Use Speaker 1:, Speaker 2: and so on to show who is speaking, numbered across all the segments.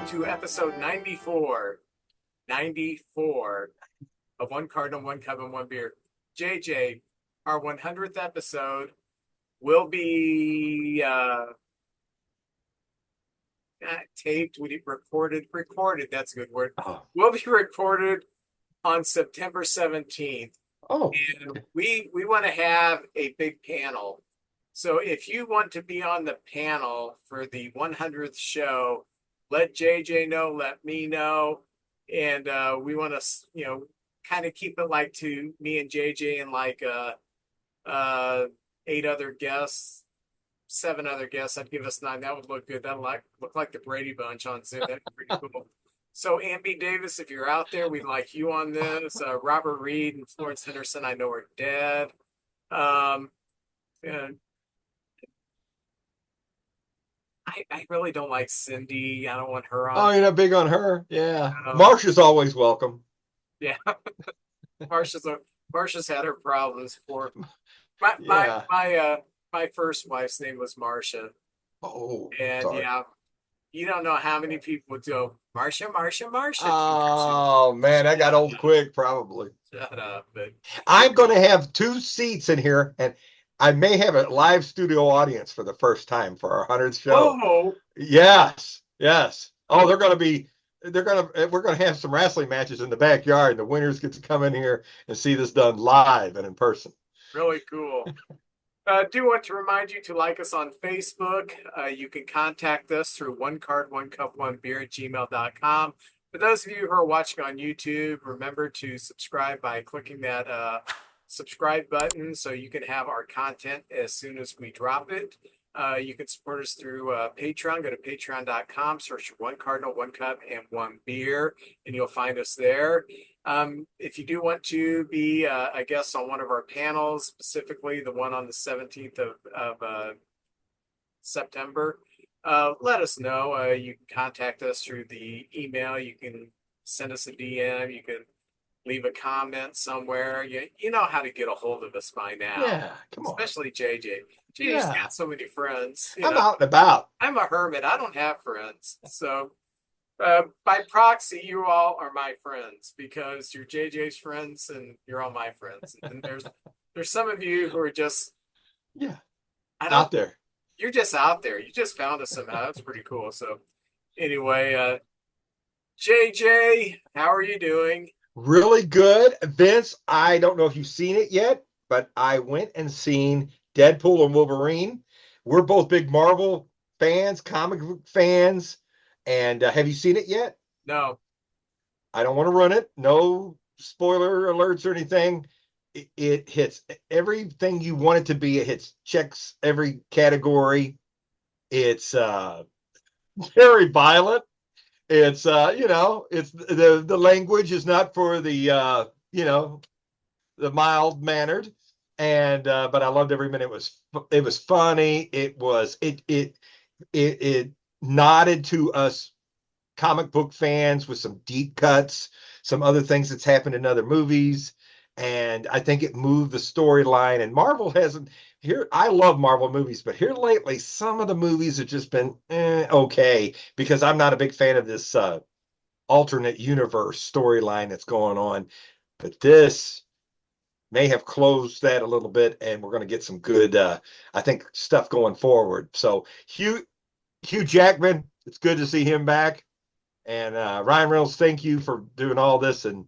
Speaker 1: to episode 94. 94 of One Cardinal, One Cup, and One Beer. JJ, our 100th episode will be taped, recorded, that's a good word.
Speaker 2: Oh,
Speaker 1: Will be recorded on September 17th.
Speaker 2: oh,
Speaker 1: And we want to have a big panel. So if you want to be on the panel for the 100th show, let JJ know, let me know. And we want to, kind of keep it like to me and JJ and like uh, eight other guests, seven other guests. I'd give us nine. That would look good. That'd look like the Brady Bunch on Zoom. That'd be pretty cool. So, Amby Davis, if you're out there, we'd like you on this. Robert Reed and Florence Henderson, I know are dead. Um, and I really don't like Cindy. I don't want her on.
Speaker 2: you're not big on her? Yeah.
Speaker 1: Um,
Speaker 2: Marsha's always welcome.
Speaker 1: yeah, Marsha's Marsha's had her problems for my my
Speaker 2: Yeah.
Speaker 1: my uh my first wife's name was Marsha,
Speaker 2: Oh,
Speaker 1: and
Speaker 2: sorry.
Speaker 1: yeah, you don't know how many people would go Marsha, Marsha, Marsha.
Speaker 2: Oh, man, I got old quick, probably.
Speaker 1: Shut up, but
Speaker 2: I'm going to have two seats in here, and I may have a live studio audience for the first time for our 100th show.
Speaker 1: whoa,
Speaker 2: Yes, yes. Oh, we're going to have some wrestling matches in the backyard. The winners get to come in here and see this done live and in person.
Speaker 1: really cool. Do want to remind you to like us on Facebook. You can contact us through one card, one cup, one beer at gmail.com. For those of you who are watching on YouTube, remember to subscribe by clicking that subscribe button so you can have our content as soon as we drop it. You can support us through Patreon. Go to patreon.com, search for One Cardinal, One Cup, and One Beer, and you'll find us there. If you do want to be a guest on one of our panels, specifically the one on the 17th of September, let us know. You can contact us through the email. You can send us a DM. You can leave a comment somewhere. You know how to get a hold of us by now,
Speaker 2: Yeah, come on.
Speaker 1: especially JJ. JJ's
Speaker 2: Yeah,
Speaker 1: got so many friends.
Speaker 2: I'm out and about.
Speaker 1: I'm a hermit. I don't have friends. So by proxy, you all are my friends because you're JJ's friends and you're all my friends. And there's some of you who are just
Speaker 2: Yeah,
Speaker 1: I don't
Speaker 2: out there.
Speaker 1: you're just out there. You just found us somehow. That's pretty cool. So anyway, JJ, how are you doing?
Speaker 2: Really good. Vince, I don't know if you've seen it yet, but I went and seen Deadpool and Wolverine. We're both big Marvel fans, comic book fans. And have you seen it yet?
Speaker 1: No.
Speaker 2: I don't want to run it. No spoiler alerts or anything. It hits everything you want it to be. It hits checks every category. It's very violent. It's it's the language is not for the the mild mannered, and but I loved every minute. It was funny. It nodded to us comic book fans with some deep cuts, some other things that's happened in other movies, and I think it moved the storyline. And Marvel hasn't here. I love Marvel movies, but here lately, some of the movies have just been okay because I'm not a big fan of this alternate universe storyline that's going on. But this may have closed that a little bit, and we're going to get some good, I think, stuff going forward. So Hugh Jackman, it's good to see him back. And Ryan Reynolds, thank you for doing all this and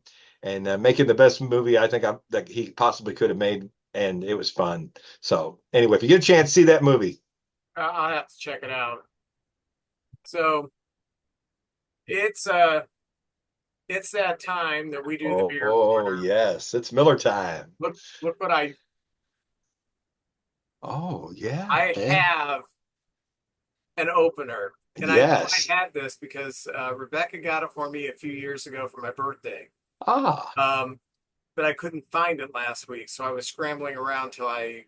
Speaker 2: making the best movie that he possibly could have made, and it was fun. So anyway, if you get a chance, see that movie.
Speaker 1: I'll have to check it out. So it's it's that time that we do the beer
Speaker 2: Oh
Speaker 1: corner.
Speaker 2: yes, it's Miller time.
Speaker 1: Look what
Speaker 2: Oh yeah,
Speaker 1: I
Speaker 2: man.
Speaker 1: have an opener. And I know I
Speaker 2: Yes.
Speaker 1: had this because Rebecca got it for me a few years ago for my birthday.
Speaker 2: Ah,
Speaker 1: Um, but I couldn't find it last week, so I was scrambling around till I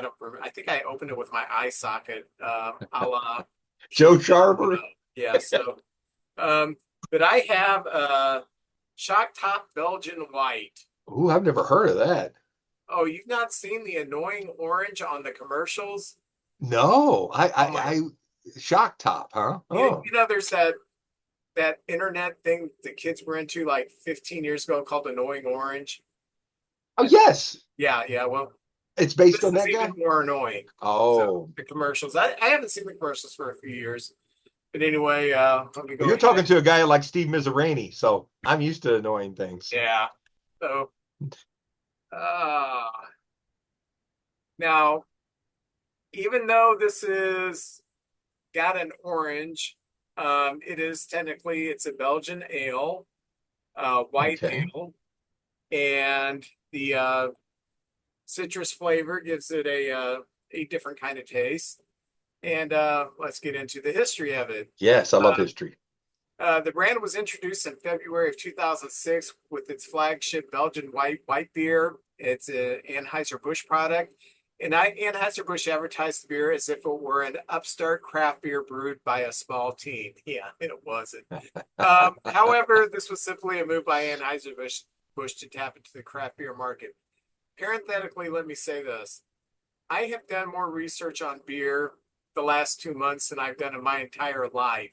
Speaker 1: don't remember. I think I opened it with my eye socket, a la
Speaker 2: Joe
Speaker 1: Shogun Uno.
Speaker 2: Sharper.
Speaker 1: Yeah, so um, but I have Shock Top Belgian White.
Speaker 2: Ooh, I've never heard of that.
Speaker 1: Oh, you've not seen the annoying orange on the commercials?
Speaker 2: No,
Speaker 1: Oh my,
Speaker 2: Shock Top, huh? Oh,
Speaker 1: there's that. that internet thing the kids were into like 15 years ago called Annoying Orange?
Speaker 2: Oh, yes.
Speaker 1: Yeah, yeah. Well,
Speaker 2: It's based
Speaker 1: this
Speaker 2: on
Speaker 1: is
Speaker 2: that
Speaker 1: even
Speaker 2: guy.
Speaker 1: more annoying. So
Speaker 2: Oh,
Speaker 1: the commercials. I haven't seen the commercials for a few years. But anyway, let me go
Speaker 2: you're
Speaker 1: ahead.
Speaker 2: talking to a guy like Steve Mizrarini, so I'm used to annoying things.
Speaker 1: Yeah. So uh now, even though this is got an orange, it is technically it's a Belgian ale, white
Speaker 2: Okay.
Speaker 1: ale, and the citrus flavor gives it a different kind of taste. And let's get into the history of it.
Speaker 2: Yes, I love
Speaker 1: Uh,
Speaker 2: history.
Speaker 1: the brand was introduced in February of 2006 with its flagship Belgian white beer. It's an Anheuser-Busch product. And Anheuser-Busch advertised the beer as if it were an upstart craft beer brewed by a small team. Yeah, it wasn't. However, this was simply a move by Anheuser-Busch to tap into the craft beer market. Parenthetically, let me say this. I have done more research on beer the last 2 months than I've done in my entire life.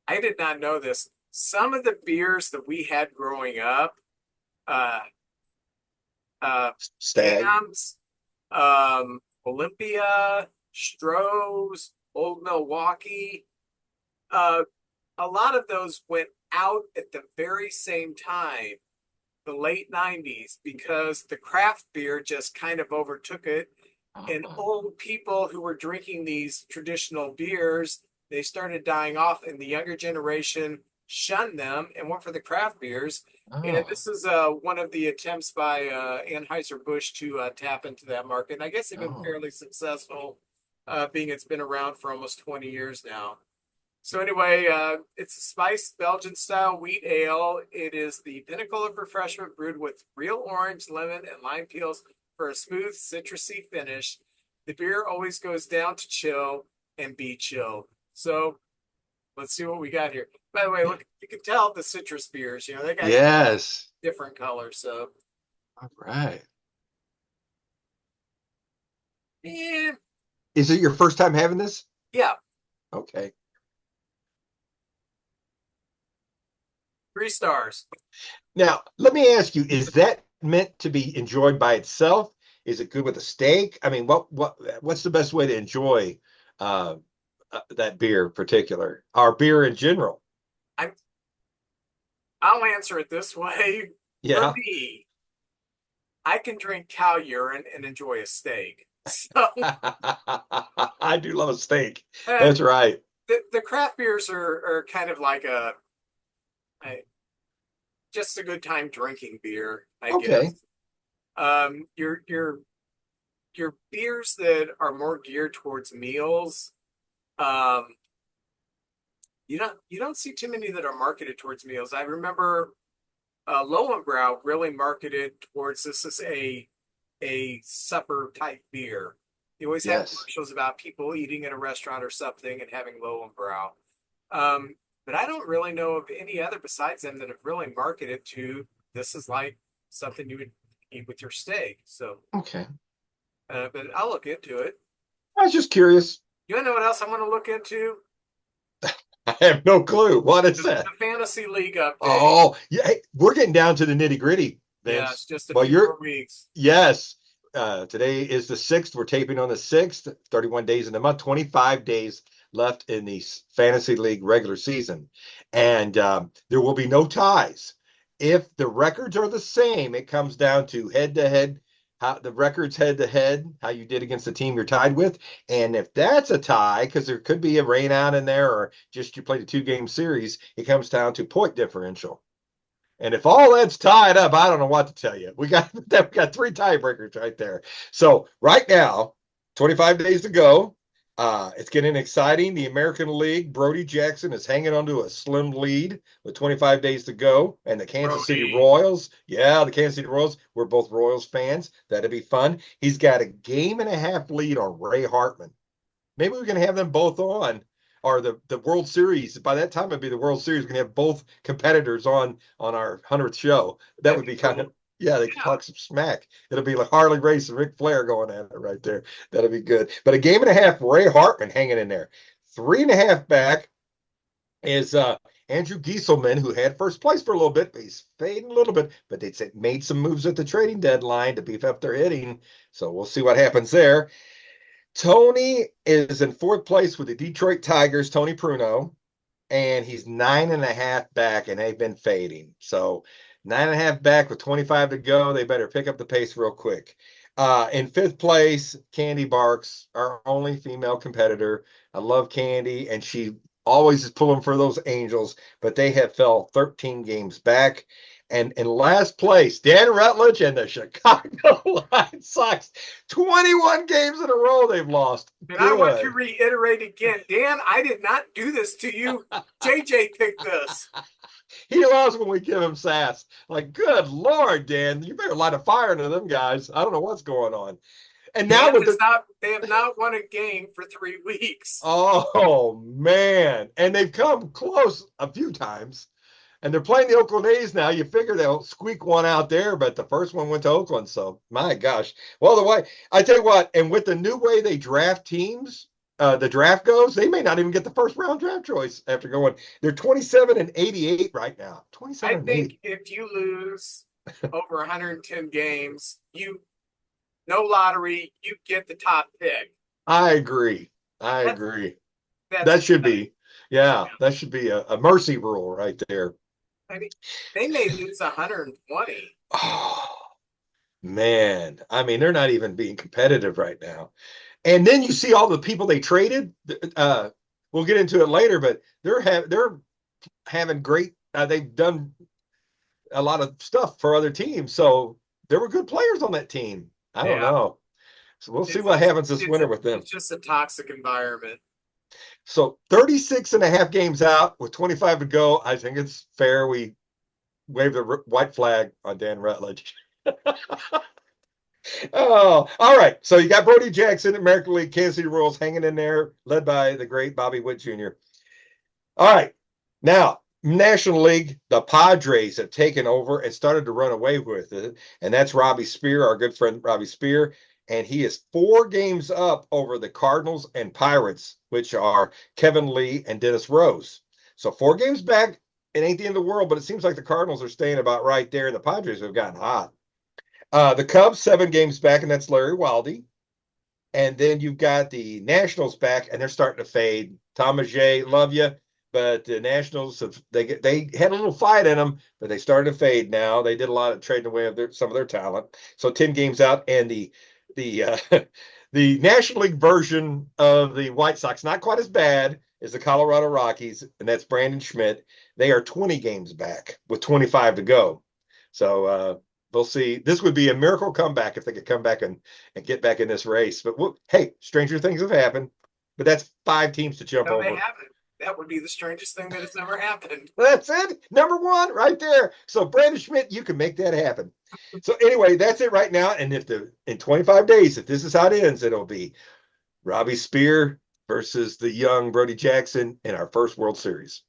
Speaker 1: I did not know this. Some of the beers that we had growing up, uh,
Speaker 2: Stag.
Speaker 1: Tams, Olympia, Stroh's, Old Milwaukee, uh, a lot of those went out at the very same time, the late 90s, because the craft beer just kind of overtook it. And
Speaker 2: Oh,
Speaker 1: old people who were drinking these traditional beers, they started dying off, and the younger generation shunned them and went for the craft beers. And
Speaker 2: oh,
Speaker 1: this is one of the attempts by Anheuser-Busch to tap into that market. And I guess they've been
Speaker 2: oh.
Speaker 1: fairly successful, being it's been around for almost 20 years now. So anyway, it's a spiced Belgian style wheat ale. It is the pinnacle of refreshment brewed with real orange, lemon, and lime peels for a smooth citrusy finish. The beer always goes down to chill and be chilled. So let's see what we got here. By the way,
Speaker 2: Yeah.
Speaker 1: look, you can tell the citrus beers, they got
Speaker 2: Yes.
Speaker 1: different colors. So
Speaker 2: All right.
Speaker 1: yeah,
Speaker 2: Is it your first time having this?
Speaker 1: yeah,
Speaker 2: Okay.
Speaker 1: 3 stars.
Speaker 2: Now, let me ask you, is that meant to be enjoyed by itself? Is it good with a steak? I mean, what's the best way to enjoy uh, that beer in particular, or beer in general?
Speaker 1: I'm, I'll answer it this way. For
Speaker 2: Yeah.
Speaker 1: me, I can drink cow urine and enjoy a steak. So
Speaker 2: I do love a steak.
Speaker 1: uh,
Speaker 2: That's right.
Speaker 1: the craft beers are kind of like a just a good time drinking beer, I
Speaker 2: Okay.
Speaker 1: guess. Your beers that are more geared towards meals, um, you don't see too many that are marketed towards meals. I remember Lowenbrow really marketed towards this as a supper type beer. You always have
Speaker 2: Yes.
Speaker 1: commercials about people eating at a restaurant or something and having Lowenbrow. But I don't really know of any other besides them that have really marketed to this is like something you would eat with your steak. So,
Speaker 2: Okay.
Speaker 1: but I'll look into it.
Speaker 2: I was just curious.
Speaker 1: You want to know what else I want to look into?
Speaker 2: I have no clue. What is that?
Speaker 1: The Fantasy League update.
Speaker 2: Oh, yeah. Hey, we're getting down to the nitty gritty,
Speaker 1: Yeah, it's
Speaker 2: Vince.
Speaker 1: just a
Speaker 2: Well,
Speaker 1: few
Speaker 2: you're
Speaker 1: more weeks.
Speaker 2: Yes. Today is the 6th. We're taping on the 6th, 31 days in the month, 25 days left in the Fantasy League regular season. And there will be no ties. If the records are the same, it comes down to head to head, how the records head to head, how you did against the team you're tied with. And if that's a tie, because there could be a rain out in there or just you played a 2 game series, it comes down to point differential. And if all that's tied up, I don't know what to tell you. We got 3 tiebreakers right there. So right now, 25 days to go. It's getting exciting. The American League, Brody Jackson is hanging onto a slim lead with 25 days to go. And the Kansas City
Speaker 1: Brody.
Speaker 2: Royals, yeah, the Kansas City Royals, we're both Royals fans. That'd be fun. He's got a game and a half lead on Ray Hartman. Maybe we can have them both on, or the World Series. By that time, it'd be the World Series. We can have both competitors on our 100th show. That
Speaker 1: That'd
Speaker 2: would
Speaker 1: be
Speaker 2: be kind of
Speaker 1: cool.
Speaker 2: yeah. They could
Speaker 1: Yeah.
Speaker 2: talk some smack. It'll be like Harley Race and Ric Flair going at it right there. That'll be good. But a game and a half, Ray Hartman hanging in there, 3.5 back. is Andrew Gieselman, who had first place for a little bit, but he's fading a little bit. But they made some moves at the trading deadline to beef up their hitting. So we'll see what happens there. Tony is in fourth place with the Detroit Tigers, Tony Pruno, and he's 9.5 back, and they've been fading. So 9.5 back with 25 to go. They better pick up the pace real quick. In fifth place, Candy Barks, our only female competitor. I love Candy, and she always is pulling for those Angels, but they have fell 13 games back. And in last place, Dan Rutledge and the Chicago White Sox. 21 games in a row they've lost.
Speaker 1: And I want to
Speaker 2: Good.
Speaker 1: reiterate again, Dan, I did not do this to you. JJ picked this.
Speaker 2: He loves when we give him sass. Like, good Lord, Dan, you better light a fire into them guys. I don't know what's going on. And now
Speaker 1: Dan
Speaker 2: with
Speaker 1: has
Speaker 2: the
Speaker 1: not, they have not won a game for 3 weeks.
Speaker 2: oh man, and they've come close a few times. And they're playing the Oakland A's now. You figure they'll squeak one out there, but the first one went to Oakland. So my gosh. Well, the way I tell you what, and with the new way they draft teams, the draft goes, they may not even get the first round draft choice after going. They're 27 and 88 right now.
Speaker 1: I
Speaker 2: 27 and
Speaker 1: think
Speaker 2: 80.
Speaker 1: if you lose over 110 games, you no lottery, you get the top pick.
Speaker 2: I agree. I
Speaker 1: That's
Speaker 2: agree.
Speaker 1: that's
Speaker 2: That should
Speaker 1: exciting.
Speaker 2: be, yeah, that should be a mercy rule right there.
Speaker 1: I mean, they may lose 120.
Speaker 2: Oh, man. I mean, they're not even being competitive right now. And then you see all the people they traded. We'll get into it later, but they're having great. They've done a lot of stuff for other teams, so there were good players on that team. I don't
Speaker 1: Yeah,
Speaker 2: know. So we'll see
Speaker 1: it's
Speaker 2: what
Speaker 1: it's
Speaker 2: happens this
Speaker 1: it's
Speaker 2: winter
Speaker 1: a
Speaker 2: with them.
Speaker 1: it's just a toxic environment.
Speaker 2: So 36 and a half games out with 25 to go. I think it's fair we wave the white flag on Dan Rutledge. Oh, all right. So you got Brody Jackson, American League, Kansas City Royals hanging in there, led by the great Bobby Witt Jr. All right. Now, National League, the Padres have taken over and started to run away with it. And that's Robbie Spear, our good friend Robbie Spear. And he is 4 games up over the Cardinals and Pirates, which are Kevin Lee and Dennis Rose. So 4 games back. It ain't the end of the world, but it seems like the Cardinals are staying about right there, and the Padres have gotten hot. The Cubs, 7 games back, and that's Larry Wilde. And then you've got the Nationals back, and they're starting to fade. Tom J, love you, but the Nationals have they had a little fight in them, but they started to fade now. They did a lot of trading away of some of their talent. So 10 games out, and the the National League version of the White Sox, not quite as bad as the Colorado Rockies, and that's Brandon Schmidt. They are 20 games back with 25 to go. So we'll see. This would be a miracle comeback if they could come back and get back in this race. But hey, stranger things have happened. But that's 5 teams to jump
Speaker 1: No, they
Speaker 2: over.
Speaker 1: haven't. That would be the strangest thing that has ever happened.
Speaker 2: That's it. Number one right there. So Brandon Schmidt, you can make that happen. So anyway, that's it right now. And if the in 25 days, if this is how it ends, it'll be Robbie Spear versus the young Brody Jackson in our first World Series.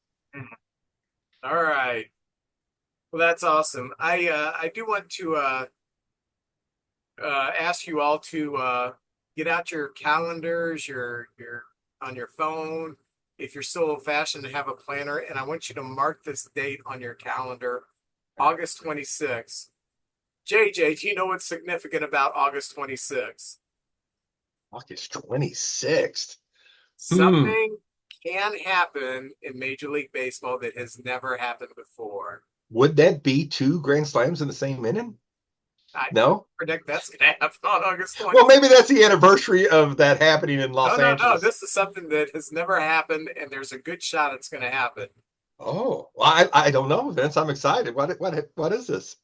Speaker 1: All right. Well, that's awesome. I do want to ask you all to get out your calendars, your on your phone, if you're still old fashioned, to have a planner, and I want you to mark this date on your calendar, August 26th. JJ, do you know what's significant about August 26th?
Speaker 2: August 26th. Hmm.
Speaker 1: Something can happen in Major League Baseball that has never happened before.
Speaker 2: Would that be 2 Grand Slams in the same inning?
Speaker 1: I
Speaker 2: No?
Speaker 1: predict that's going to happen on August
Speaker 2: Well,
Speaker 1: 26th.
Speaker 2: maybe that's the anniversary of that happening in
Speaker 1: No,
Speaker 2: Los
Speaker 1: no, no.
Speaker 2: Angeles.
Speaker 1: This is something that has never happened, and there's a good shot it's going to happen.
Speaker 2: Oh, well, I don't know, Vince. I'm excited. What is this?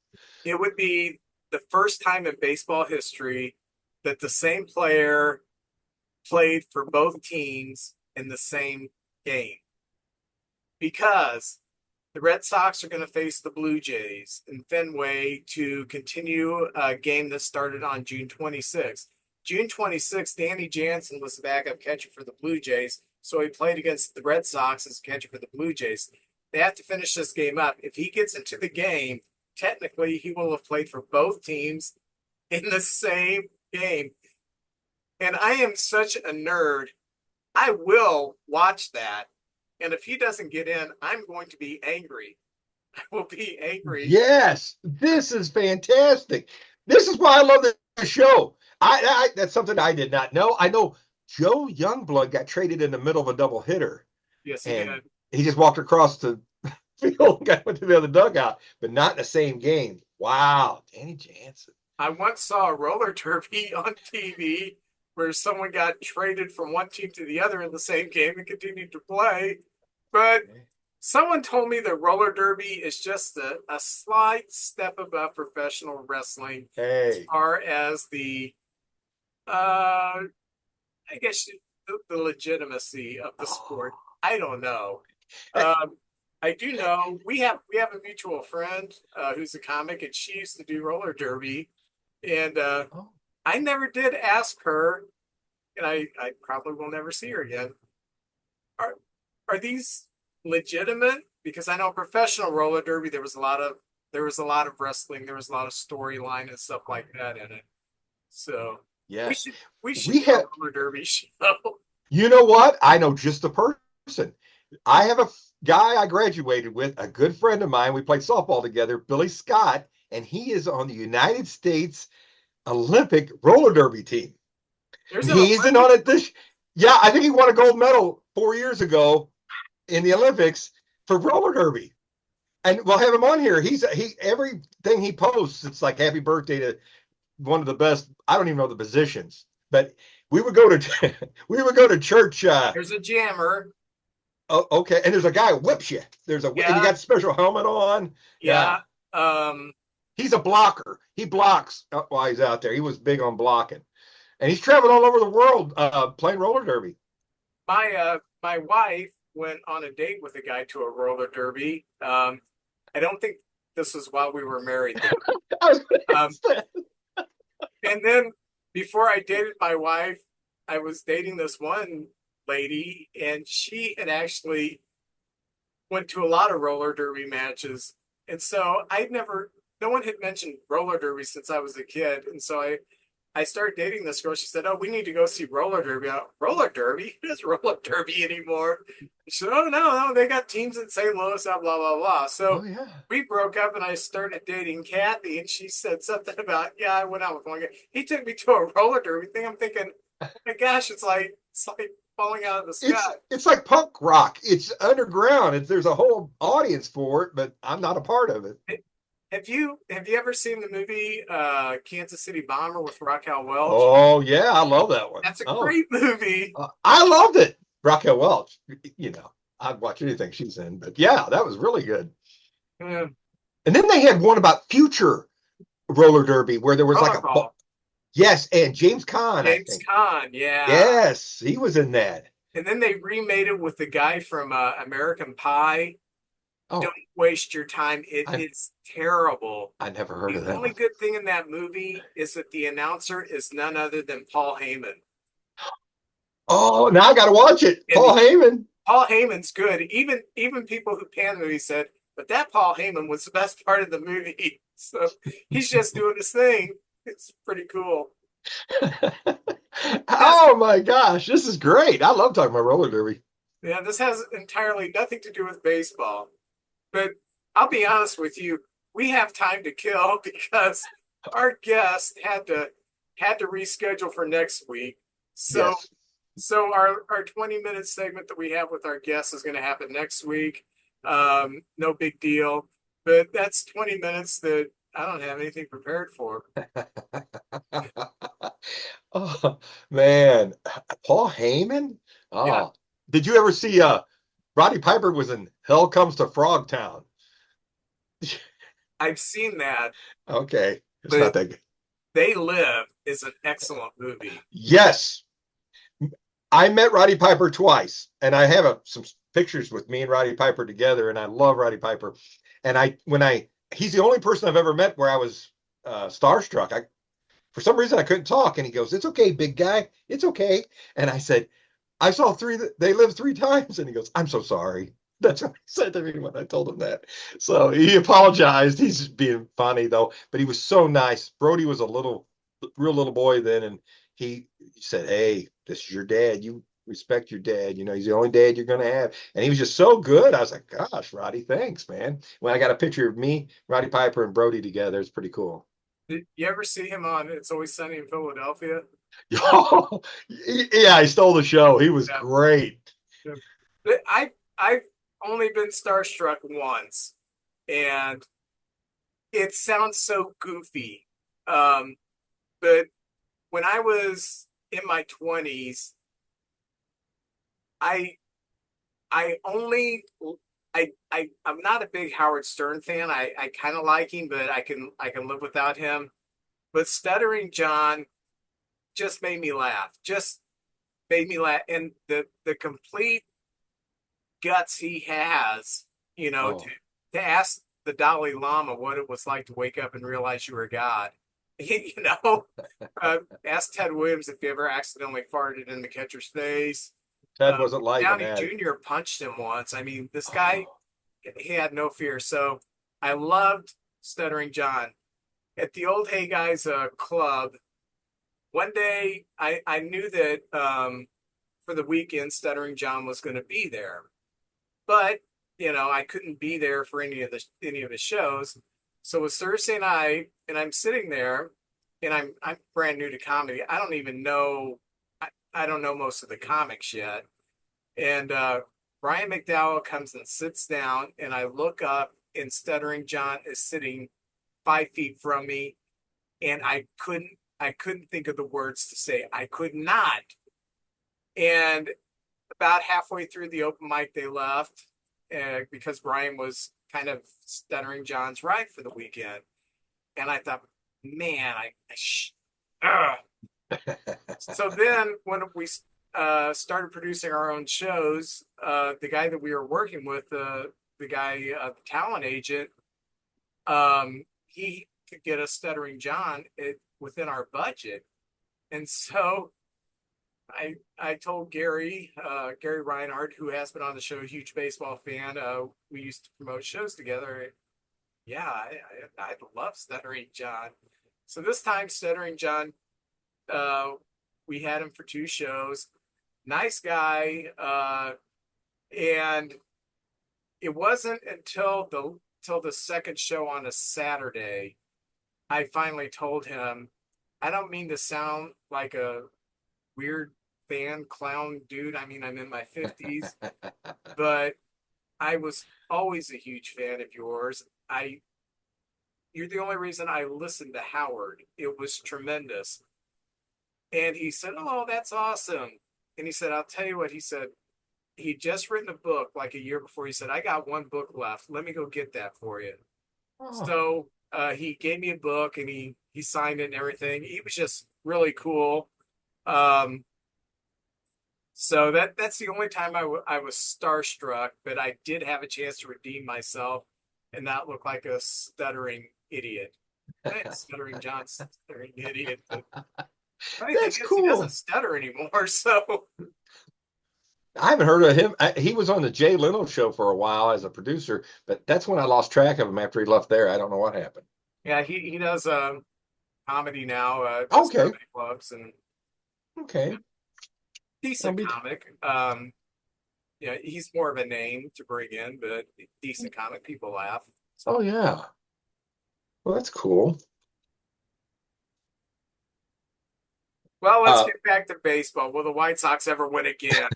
Speaker 1: It would be the first time in baseball history that the same player played for both teams in the same game. Because the Red Sox are going to face the Blue Jays in Fenway to continue a game that started on June 26th. June 26th, Danny Jansen was the backup catcher for the Blue Jays, so he played against the Red Sox as catcher for the Blue Jays. They have to finish this game up. If he gets into the game, technically he will have played for both teams in the same game. And I am such a nerd. I will watch that. And if he doesn't get in, I'm going to be angry. I will be angry.
Speaker 2: Yes, this is fantastic. This is why I love the show. That's something I did not know. I know Joe Youngblood got traded in the middle of a double hitter,
Speaker 1: Yes, he
Speaker 2: and
Speaker 1: did.
Speaker 2: he just walked across the field and got went to the other dugout, but not in the same game. Wow, Danny Jansen.
Speaker 1: I once saw a roller derby on TV where someone got traded from one team to the other in the same game and continued to play. But someone told me that roller derby is just a slight step above professional wrestling as
Speaker 2: Hey,
Speaker 1: far as uh, I guess the legitimacy of the sport. I don't know. Um, I do know we have a mutual friend who's a comic, and she used to do roller derby, and
Speaker 2: oh,
Speaker 1: I never did ask her, and I probably will never see her again. Are are these legitimate? Because I know professional roller derby, there was a lot of wrestling, there was a lot of storyline and stuff like that in it. So we
Speaker 2: yes.
Speaker 1: should we should
Speaker 2: We
Speaker 1: do a
Speaker 2: have,
Speaker 1: roller derby show.
Speaker 2: you know what? I know just the person. I have a guy I graduated with, a good friend of mine. We played softball together, Billy Scott, and he is on the United States Olympic roller derby team.
Speaker 1: There's an
Speaker 2: He isn't
Speaker 1: Olympic.
Speaker 2: on it this. Yeah, I think he won a gold medal 4 years ago in the Olympics for roller derby. And we'll have him on here. He everything he posts, it's like happy birthday to one of the best. I don't even know the positions, but we would go to we would go to church.
Speaker 1: There's a jammer.
Speaker 2: Oh, okay, and there's a guy who whips you. And you
Speaker 1: Yeah,
Speaker 2: got a special helmet on. Yeah,
Speaker 1: yeah. Um,
Speaker 2: he's a blocker. He blocks while he's out there. He was big on blocking, and he's traveled all over the world playing roller derby.
Speaker 1: my wife went on a date with a guy to a roller derby. I don't think this was while we were married though.
Speaker 2: I was
Speaker 1: Um, and then before I dated my wife, I was dating this one lady, and she had actually went to a lot of roller derby matches. And so no one had mentioned roller derby since I was a kid. And so I started dating this girl. She said, "Oh, we need to go see roller derby." Roller derby? Who does roller derby anymore? She said, "Oh, no, they got teams in St. Louis, blah, blah, blah, blah."
Speaker 2: Oh
Speaker 1: So
Speaker 2: yeah.
Speaker 1: we broke up and I started dating Kathy, and she said something about, "Yeah, I went out with one guy. He took me to a roller derby thing." I'm thinking, oh my gosh, it's like falling out of the sky.
Speaker 2: It's like punk rock. It's underground. There's a whole audience for it, but I'm not a part of it.
Speaker 1: Have you ever seen the movie Kansas City Bomber with Raquel Welch?
Speaker 2: Oh yeah, I love that one.
Speaker 1: That's a
Speaker 2: Oh,
Speaker 1: great movie.
Speaker 2: I loved it. Raquel Welch. You know, I'd watch anything she's in, but yeah, that was really good.
Speaker 1: Yeah.
Speaker 2: And then they had one about future roller derby where there was like a
Speaker 1: Rollerball.
Speaker 2: yes, and James Caan, I
Speaker 1: James
Speaker 2: think.
Speaker 1: Caan, yeah.
Speaker 2: Yes, he was in that.
Speaker 1: And then they remade it with the guy from American Pie. Don't
Speaker 2: Oh,
Speaker 1: waste your time. It
Speaker 2: I
Speaker 1: is terrible.
Speaker 2: I never heard
Speaker 1: The
Speaker 2: of that
Speaker 1: only
Speaker 2: one.
Speaker 1: good thing in that movie is that the announcer is none other than Paul Heyman.
Speaker 2: Oh, now I got to watch it.
Speaker 1: And
Speaker 2: Paul Heyman.
Speaker 1: Paul Heyman's good. Even people who panned the movie said, but that Paul Heyman was the best part of the movie. So he's just doing his thing. It's pretty cool. Yes,
Speaker 2: Oh my gosh, this is great. I love talking about roller derby.
Speaker 1: yeah, this has entirely nothing to do with baseball. But I'll be honest with you, we have time to kill because our guest had to reschedule for next week. So
Speaker 2: Yes.
Speaker 1: so our 20-minute segment that we have with our guest is going to happen next week. No big deal, but that's 20 minutes that I don't have anything prepared for.
Speaker 2: Oh man, Paul Heyman.
Speaker 1: Yeah,
Speaker 2: Oh, did you ever see Roddy Piper was in Hell Comes to Frogtown?
Speaker 1: I've seen that,
Speaker 2: Okay, it's not
Speaker 1: but
Speaker 2: that good.
Speaker 1: They Live is an excellent movie.
Speaker 2: Yes, I met Roddy Piper twice, and I have some pictures with me and Roddy Piper together, and I love Roddy Piper. And he's the only person I've ever met where I was starstruck. For some reason I couldn't talk, and he goes, "It's okay, big guy, it's okay." And I said, "I saw three. They lived three times." And he goes, "I'm so sorry." That's what he said to me when I told him that. So he apologized. He's being funny though, but he was so nice. Brody was a real little boy then, and he said, "Hey, this is your dad. respect your dad. You know, he's the only dad you're going to have. And he was just so good. I was like, gosh, Roddy, thanks, man. When I got a picture of me, Roddy Piper, and Brody together, it's pretty cool.
Speaker 1: Did you ever see him on It's Always Sunny in Philadelphia?
Speaker 2: Yeah, he stole the show. He was
Speaker 1: Yeah.
Speaker 2: great.
Speaker 1: I've only been starstruck once, and it sounds so goofy. But when I was in my 20s, I I only I'm not a big Howard Stern fan. I kind of like him, but I can live without him. But Stuttering John just made me laugh. Just made me laugh, and the complete guts he has,
Speaker 2: Oh,
Speaker 1: to ask the Dalai Lama what it was like to wake up and realize you were God. Ask Ted Williams if he ever accidentally farted in the catcher's face.
Speaker 2: Ted wasn't liking
Speaker 1: Downey
Speaker 2: that.
Speaker 1: Jr. punched him once. I mean, this guy,
Speaker 2: Oh,
Speaker 1: he had no fear. So I loved Stuttering John. At the old Hey Guys club, one day I knew that for the weekend, Stuttering John was going to be there. But I couldn't be there for any of the shows. So it was Thursday night, and I'm sitting there, and I'm brand new to comedy. I don't even know. I don't know most of the comics yet. And Brian McDowell comes and sits down, and I look up, and Stuttering John is sitting 5 feet from me, and I couldn't think of the words to say. I could not. And about halfway through the open mic, they left because Brian was kind of Stuttering John's ride for the weekend. And I thought, man, so then when we started producing our own shows, the guy that we were working with, the guy, the talent agent, he could get us Stuttering John within our budget. And so I told Gary Reinhardt, who has been on the show, a huge baseball fan. We used to promote shows together. Yeah, I love Stuttering John. So this time, Stuttering John, uh, we had him for 2 shows. Nice guy, and it wasn't until the second show on a Saturday, I finally told him, I don't mean to sound like a weird fan clown dude. I mean, I'm in my 50s, but I was always a huge fan of yours. You're the only reason I listened to Howard. It was tremendous. And he said, "Oh, that's awesome." And he said, "I'll tell you what," he said, he'd just written a book like a year before. He said, "I got one book left. Let me go get that for you."
Speaker 2: oh,
Speaker 1: So he gave me a book, and he signed it and everything. He was just really cool. Um, So that's the only time I was starstruck, but I did have a chance to redeem myself and not look like a stuttering idiot. Stuttering John, stuttering idiot. But funny thing
Speaker 2: that's
Speaker 1: is, he doesn't
Speaker 2: cool.
Speaker 1: stutter anymore. So
Speaker 2: I haven't heard of him. He was on the Jay Leno show for a while as a producer, but that's when I lost track of him after he left there. I don't know what happened.
Speaker 1: yeah, he does comedy now, does
Speaker 2: Okay,
Speaker 1: comedy clubs and
Speaker 2: okay. I'll
Speaker 1: decent
Speaker 2: be.
Speaker 1: comic. Yeah, he's more of a name to bring in, but decent comic. People laugh.
Speaker 2: Oh
Speaker 1: So.
Speaker 2: yeah. Well, that's cool.
Speaker 1: Well, let's
Speaker 2: Uh,
Speaker 1: get back to baseball. Will the White Sox ever win again?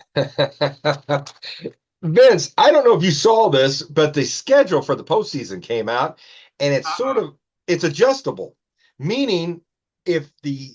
Speaker 2: Vince, I don't know if you saw this, but the schedule for the postseason came out, and
Speaker 1: Uh-uh.
Speaker 2: it's adjustable, meaning if the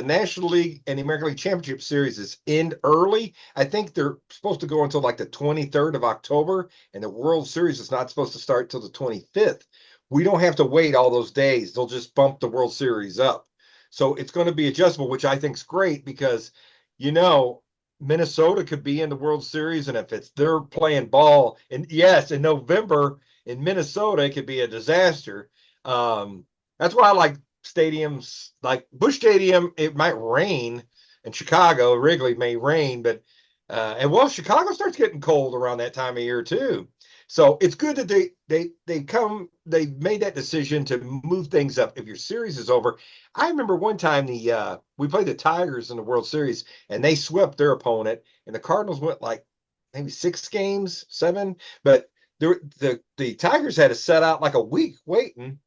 Speaker 2: National League and the American League Championship Series is end early, I think they're supposed to go until like the 23rd of October, and the World Series is not supposed to start till the 25th. We don't have to wait all those days. They'll just bump the World Series up. So it's going to be adjustable, which I think is great because, you know, Minnesota could be in the World Series, and if they're playing ball, and yes, in November in Minnesota, it could be a disaster. That's why I like stadiums like Busch Stadium. It might rain, in Chicago, Wrigley may rain, but and well, Chicago starts getting cold around that time of year too. So it's good that they made that decision to move things up. If your series is over, I remember one time we played the Tigers in the World Series and they swept their opponent, and the Cardinals went like maybe 6 games, seven, but the Tigers had to set out like a week waiting,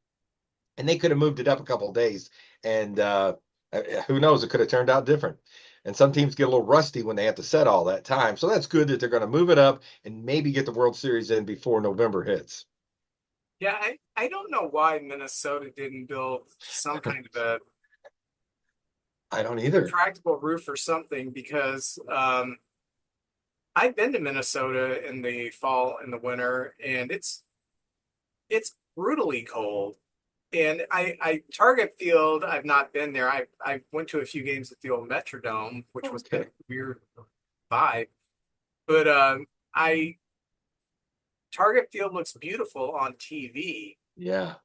Speaker 2: and they could have moved it up a couple of days, and who knows, it could have turned out different. And some teams get a little rusty when they have to set all that time. So that's good that they're going to move it up and maybe get the World Series in before November hits.
Speaker 1: Yeah, I don't know why Minnesota didn't build some kind of a
Speaker 2: I don't either.
Speaker 1: retractable roof or something because I've been to Minnesota in the fall and the winter, and it's brutally cold. And I Target Field, I've not been there. I went to a few games at the old Metrodome, which was kind
Speaker 2: Okay.
Speaker 1: of a weird vibe. But I Target Field looks beautiful on TV,
Speaker 2: Yeah.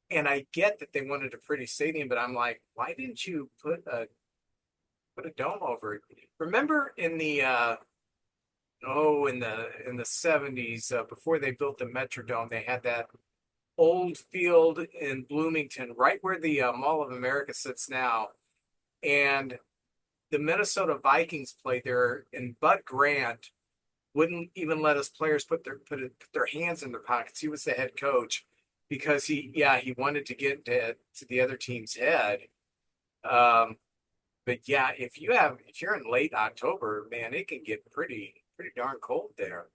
Speaker 1: and I get that they wanted a pretty stadium, but I'm like, why didn't you put a dome over it? Remember in the in the 70s, before they built the Metrodome, they had that old field in Bloomington, right where the Mall of America sits now. And the Minnesota Vikings played there, and Bud Grant wouldn't even let us players put their hands in their pockets. He was the head coach because he wanted to get to the other team's head. Um, but yeah, if you're in late October, man, it can get pretty darn cold there.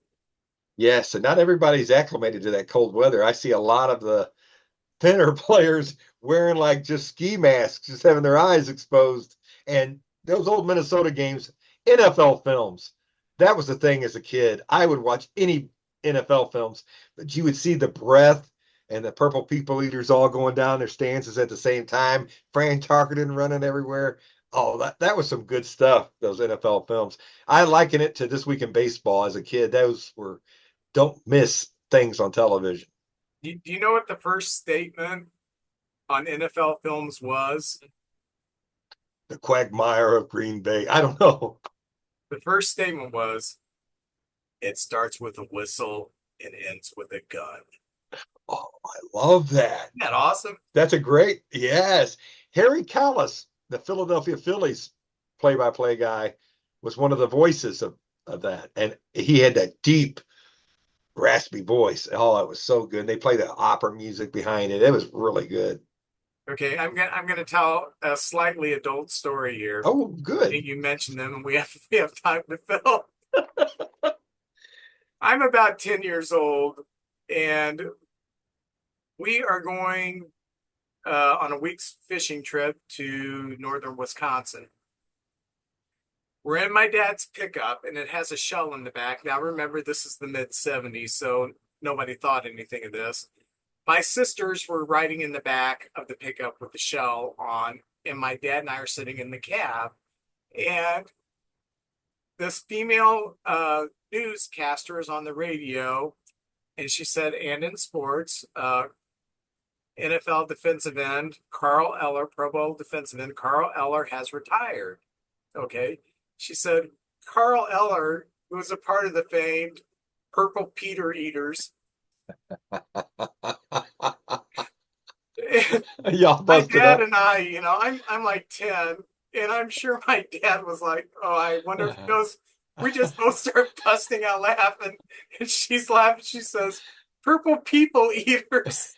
Speaker 2: Yes, and not everybody's acclimated to that cold weather. I see a lot of the thinner players wearing like just ski masks, just having their eyes exposed. And those old Minnesota games, NFL films, that was the thing as a kid. I would watch any NFL films, but you would see the breath and the purple people eaters all going down their stances at the same time, Fran Tarkenton running everywhere. Oh, that was some good stuff, those NFL films. I liken it to This Week in Baseball as a kid. Those were don't miss things on television.
Speaker 1: Do you know what the first statement on NFL films was?
Speaker 2: The quagmire of Green Bay. I don't know.
Speaker 1: The first statement was, "It starts with a whistle and ends with a gun."
Speaker 2: Oh, I love that.
Speaker 1: Isn't that awesome?
Speaker 2: That's a great, yes. Harry Callis, the Philadelphia Phillies play-by-play guy, was one of the voices of that. And he had that deep, raspy voice. Oh, it was so good. They play the opera music behind it. It was really good.
Speaker 1: Okay, I'm gonna tell a slightly adult story here.
Speaker 2: Oh, good.
Speaker 1: You mentioned them, and we have time to fill. I'm about 10 years old, and we are going on a week's fishing trip to northern Wisconsin. We're in my dad's pickup, and it has a shell in the back. Now, remember, this is the mid 70s, so nobody thought anything of this. My sisters were riding in the back of the pickup with the shell on, and my dad and I are sitting in the cab. And this female newscaster is on the radio, and she said, and in sports, NFL defensive end Carl Eller, Pro Bowl defensive end Carl Eller has retired. Okay. She said, Carl Eller, who was a part of the famed Purple Peter Eaters.
Speaker 2: Y'all
Speaker 1: My
Speaker 2: busted
Speaker 1: dad
Speaker 2: up.
Speaker 1: and I, I'm like 10, and I'm sure my dad was like, oh, I wonder if he knows. We just both start busting out laughing, and she's laughing. She says, Purple People Eaters.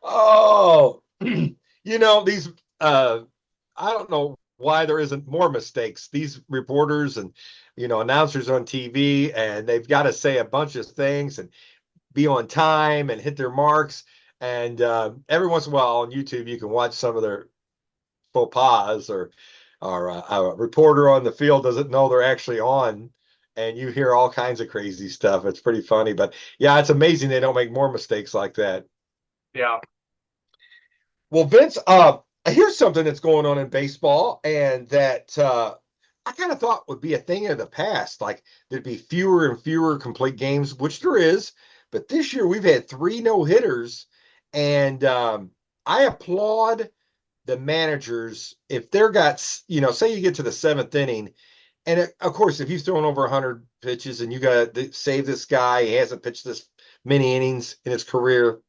Speaker 2: Oh, these I don't know why there isn't more mistakes. These reporters and announcers on TV, and they've got to say a bunch of things and be on time and hit their marks. And every once in a while on YouTube, you can watch some of their faux pas, or a reporter on the field doesn't know they're actually on, and you hear all kinds of crazy stuff. It's pretty funny, but yeah, it's amazing they don't make more mistakes like that.
Speaker 1: Yeah.
Speaker 2: Well, Vince, here's something that's going on in baseball, and that I kind of thought would be a thing of the past. Like there'd be fewer and fewer complete games, which there is. But this year we've had three no hitters, and I applaud the managers if they're got, say you get to the seventh inning And of course, if you've thrown over 100 pitches and you got to save this guy, he hasn't pitched this many innings in his career.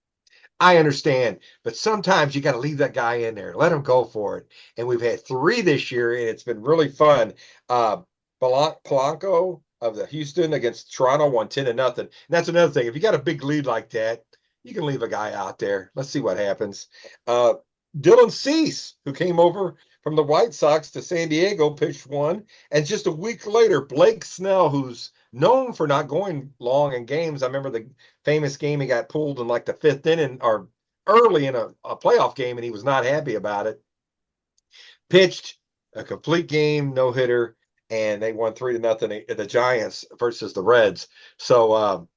Speaker 2: I understand, but sometimes you got to leave that guy in there, let him go for it. And we've had three this year, and it's been really fun. Uh, Polanco of the Houston against Toronto won 10-0. And that's another thing. If you got a big lead like that, you can leave a guy out there. Let's see what happens. Uh, Dylan Cease, who came over from the White Sox to San Diego, pitched one. And just a week later, Blake Snell, who's known for not going long in games. I remember the famous game he got pulled in like the fifth inning or early in a playoff game, and he was not happy about it. Pitched a complete game, no hitter, and they won 3-0. The Giants versus the Reds. So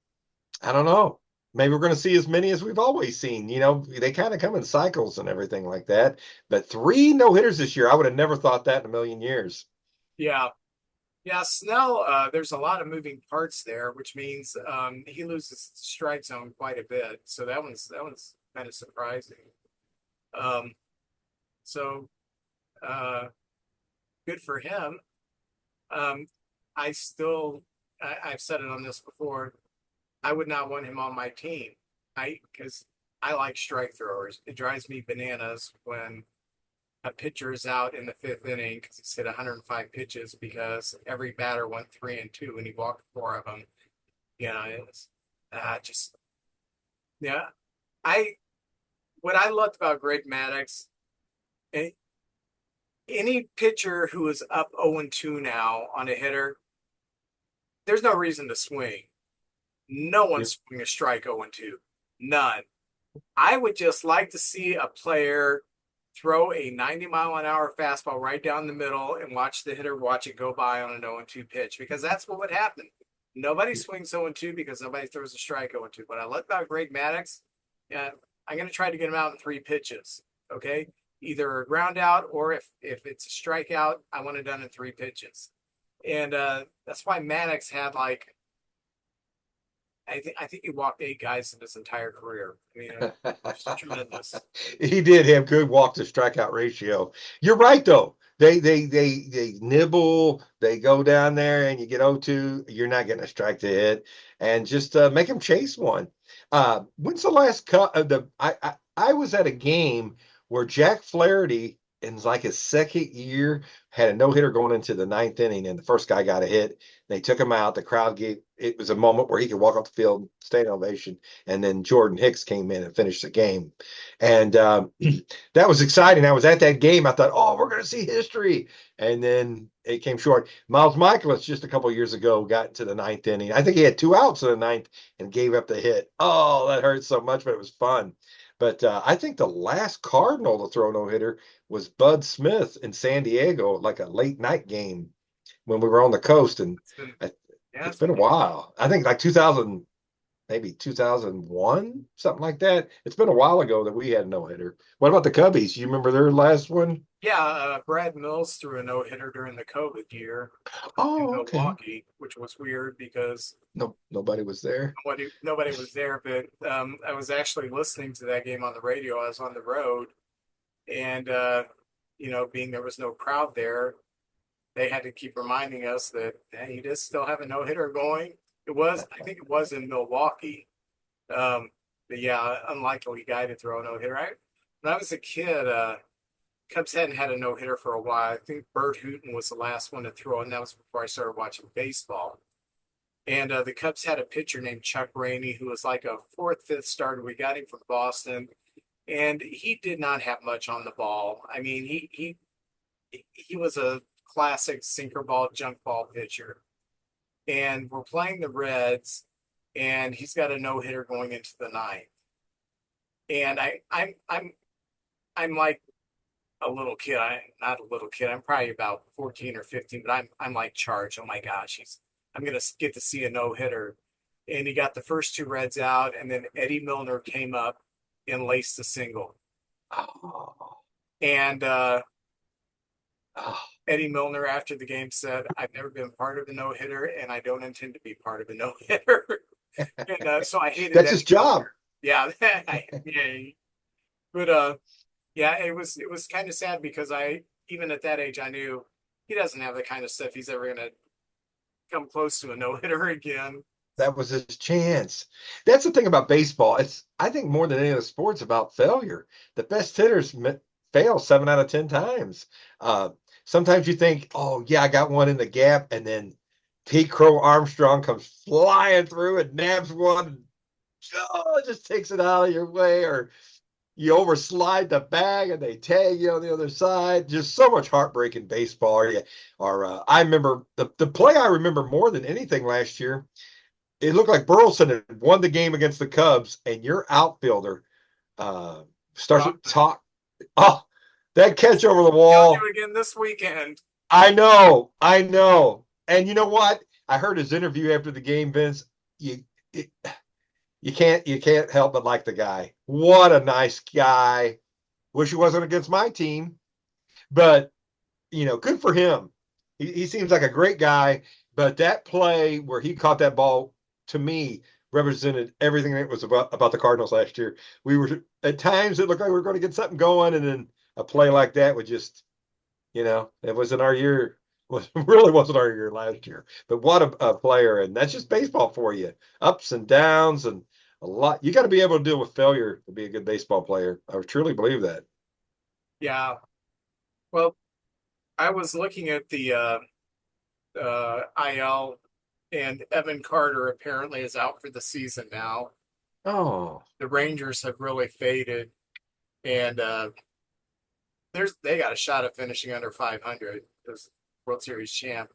Speaker 2: I don't know. Maybe we're going to see as many as we've always seen. You know, they kind of come in cycles and everything like that. But three no hitters this year, I would have never thought that in a million years.
Speaker 1: Yeah. Yeah, Snell, there's a lot of moving parts there, which means he loses the strike zone quite a bit. So that one's kind of surprising. Um, so good for him. Um, I still, I've said it on this before. I would not want him on my team. Because I like strike throwers. It drives me bananas when a pitcher is out in the fifth inning because he's hit 105 pitches because every batter went 3-2 and he walked four of them. You know, it's just yeah. I what I loved about Greg Maddux, a- any pitcher who is up 0-2 now on a hitter, there's no reason to swing. No one's swinging a strike 0-2. None. I would just like to see a player throw a 90-mile-an-hour fastball right down the middle and watch the hitter watch it go by on an 0-2 pitch because that's what would happen. Nobody swings 0-2 because nobody throws a strike 0-2. But I like about Greg Maddux, yeah, I'm going to try to get him out in three pitches. Okay, either a ground out or if it's a strikeout, I want it done in three pitches. And that's why Maddox had like I think he walked eight guys in his entire career. I mean, it's tremendous.
Speaker 2: He did have good walk to strikeout ratio. You're right though. They nibble, they go down there and you get 0-2, you're not getting a strike to hit and just make them chase one. When's the last cut of I was at a game where Jack Flaherty in like his second year had a no-hitter going into the ninth inning and the first guy got a hit. They took him out. The crowd gave it was a moment where he could walk off the field, stand ovation, and then Jordan Hicks came in and finished the game. And that was exciting. I was at that game. I thought, oh, we're going to see history. And then it came short. Miles Michaelis just a couple of years ago got into the ninth inning. I think he had two outs in the ninth and gave up the hit. Oh, that hurt so much, but it was fun. But I think the last Cardinal to throw no hitter was Bud Smith in San Diego, like a late night game when we were on the coast. And
Speaker 1: It's been
Speaker 2: I,
Speaker 1: yeah,
Speaker 2: it's
Speaker 1: it's
Speaker 2: been
Speaker 1: been
Speaker 2: a while. I think like 2000, maybe 2001, something like that. It's been a while ago that we had a no hitter. What about the Cubbies? You remember their last one?
Speaker 1: yeah. Brad Mills threw a no hitter during the COVID year in
Speaker 2: Oh, okay.
Speaker 1: Milwaukee, which was weird because
Speaker 2: No, nobody was there.
Speaker 1: nobody was there. But I was actually listening to that game on the radio. I was on the road, and being there was no crowd there, they had to keep reminding us that hey, he does still have a no hitter going. I think it was in Milwaukee. But yeah, unlikely guy to throw a no hitter. When I was a kid, Cubs hadn't had a no hitter for a while. I think Bert Hooton was the last one to throw, and that was before I started watching baseball. And the Cubs had a pitcher named Chuck Rainey who was like a fourth, fifth starter. We got him from Boston, and he did not have much on the ball. I mean, he was a classic sinker ball, junk ball pitcher. And we're playing the Reds, and he's got a no hitter going into the ninth. And I'm like a little kid. Not a little kid. I'm probably about 14 or 15, but I'm like charged. Oh my gosh, I'm gonna get to see a no hitter. And he got the first two Reds out, and then Eddie Milner came up and laced a single.
Speaker 2: Oh,
Speaker 1: And
Speaker 2: oh.
Speaker 1: Eddie Milner after the game said, "I've never been part of a no hitter, and I don't intend to be part of a no hitter." And so I hated
Speaker 2: That's his
Speaker 1: Eddie
Speaker 2: job.
Speaker 1: Milner. Yeah, yeah. But yeah, it was kind of sad because I even at that age I knew he doesn't have the kind of stuff he's ever going to come close to a no hitter again.
Speaker 2: That was his chance. That's the thing about baseball. It's, I think, more than any other sports about failure. The best hitters fail 7 out of 10 times. Uh, Sometimes you think, oh, yeah, I got one in the gap. And then Pete Crow Armstrong comes flying through and nabs one. And, oh, just takes it out of your way. Or you overslide the bag and they tag you on the other side. Just so much heartbreak in baseball. I remember the play I remember more than anything last year. It looked like Burleson had won the game against the Cubs, and your outfielder uh, starts to
Speaker 1: Brockman,
Speaker 2: talk. Oh, that catch over the
Speaker 1: he'll do
Speaker 2: wall.
Speaker 1: it again this weekend.
Speaker 2: I know, I know. And you know what? I heard his interview after the game, Vince. You it, you can't help but like the guy. What a nice guy. Wish he wasn't against my team, but good for him. He seems like a great guy, but that play where he caught that ball to me represented everything that was about the Cardinals last year. We were at times it looked like we were going to get something going, and then a play like that would just, it wasn't our year. Was really wasn't our year last year. But what a player, and that's just baseball for you. Ups and downs, and a lot. You got to be able to deal with failure to be a good baseball player. I truly believe that.
Speaker 1: Yeah. Well, I was looking at the IL, and Evan Carter apparently is out for the season now.
Speaker 2: Oh,
Speaker 1: The Rangers have really faded, and they got a shot at finishing under 500 as World Series champ.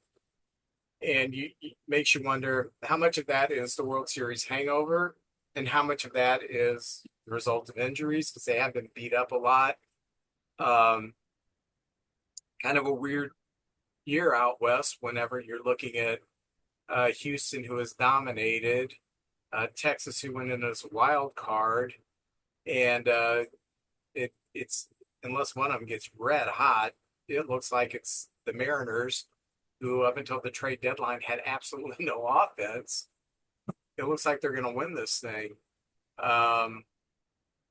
Speaker 1: And it makes you wonder how much of that is the World Series hangover, and how much of that is the result of injuries because they have been beat up a lot. Um, Kind of a weird year out west whenever you're looking at Houston, who has dominated, Texas, who went in as a wild card, and it's unless one of them gets red hot, it looks like it's the Mariners, who up until the trade deadline had absolutely no offense. It looks like they're going to win this thing. Um,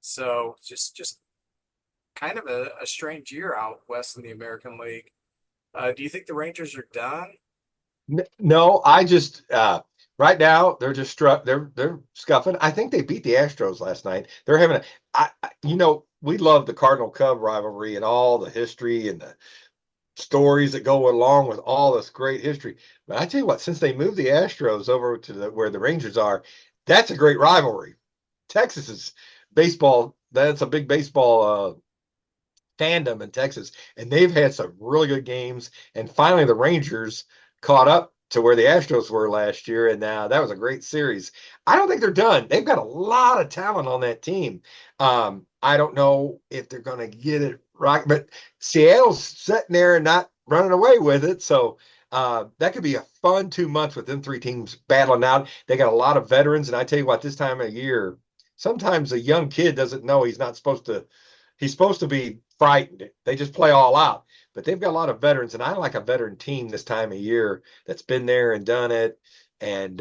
Speaker 1: so just kind of a strange year out west in the American League. Do you think the Rangers are done?
Speaker 2: No, I just right now they're just struck. They're scuffing. I think they beat the Astros last night. They're having a. We love the Cardinal Cub rivalry and all the history and the stories that go along with all this great history. But I tell you what, since they moved the Astros over to where the Rangers are, that's a great rivalry. Texas is baseball. That's a big baseball fandom in Texas, and they've had some really good games. And finally, the Rangers caught up to where the Astros were last year, and now that was a great series. I don't think they're done. They've got a lot of talent on that team. I don't know if they're going to get it right, but Seattle's sitting there and not running away with it. So that could be a fun 2 months with them three teams battling out. They got a lot of veterans, and I tell you what, this time of year, sometimes a young kid doesn't know he's not supposed to. He's supposed to be frightened. They just play all out. But they've got a lot of veterans, and I like a veteran team this time of year that's been there and done it. And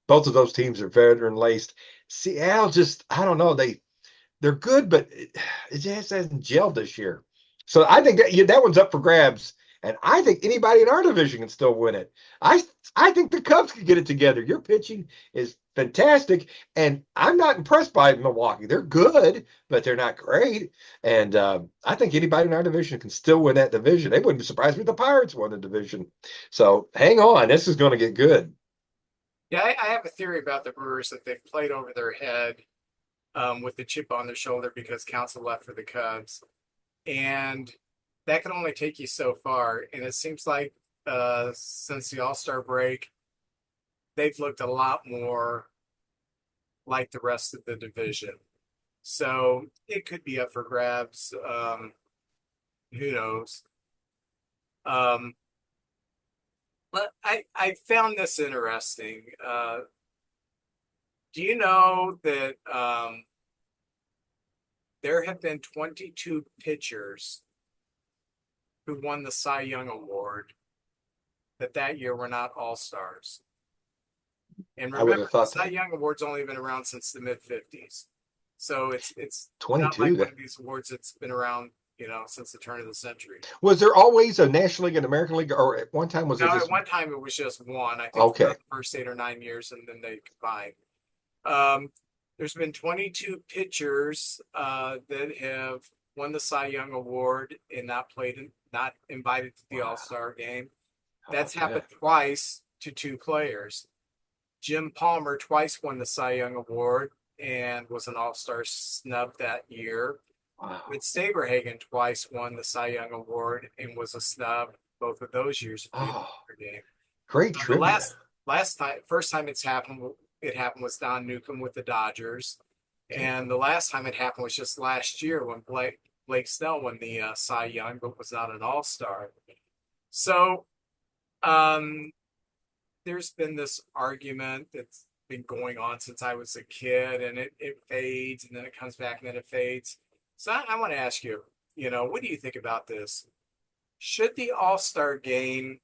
Speaker 2: both of those teams are veteran laced. Seattle just, I don't know, they're good, but it just hasn't gelled this year. So I think that one's up for grabs. And I think anybody in our division can still win it. I I think the Cubs could get it together. Your pitching is fantastic, and I'm not impressed by Milwaukee. They're good, but they're not great. And I think anybody in our division can still win that division. They wouldn't surprise me if the Pirates won the division. So hang on, this is going to get good.
Speaker 1: Yeah, I have a theory about the Brewers that they've played over their head with the chip on their shoulder because Counsell left for the Cubs. And that can only take you so far. And it seems like since the All-Star break, they've looked a lot more like the rest of the division. So it could be up for grabs. Who knows? Um, but I found this interesting. Do you know that there have been 22 pitchers who won the Cy Young Award that year were not all-stars? And
Speaker 2: I would
Speaker 1: remember,
Speaker 2: have
Speaker 1: the
Speaker 2: thought
Speaker 1: Cy
Speaker 2: that.
Speaker 1: Young Award's only been around since the mid '50s, so it's not
Speaker 2: 22,
Speaker 1: like one
Speaker 2: that
Speaker 1: of these awards that's been around, since the turn of the century.
Speaker 2: Was there always a National League and American League, or at one time was it
Speaker 1: Now, at
Speaker 2: just
Speaker 1: one time, it was just one, I think,
Speaker 2: okay?
Speaker 1: throughout the first 8 or 9 years, and then they combined. Um, there's been 22 pitchers that have won the Cy Young Award and not invited to the
Speaker 2: Wow.
Speaker 1: All-Star game.
Speaker 2: How
Speaker 1: That's
Speaker 2: about
Speaker 1: happened
Speaker 2: that?
Speaker 1: twice to two players. Jim Palmer twice won the Cy Young Award and was an All-Star snub that year.
Speaker 2: Wow.
Speaker 1: With Saberhagen twice won the Cy Young Award and was a snub both of those years for the
Speaker 2: Oh,
Speaker 1: All-Star game.
Speaker 2: great
Speaker 1: The
Speaker 2: trivia.
Speaker 1: last time, first time it happened was Don Newcomb with the Dodgers,
Speaker 2: Okay.
Speaker 1: and the last time it happened was just last year when Blake Snell won the Cy Young, but was not an All Star. So, um, there's been this argument that's been going on since I was a kid, and it fades, and then it comes back, and then it fades. So I want to ask you, what do you think about this? Should the All Star game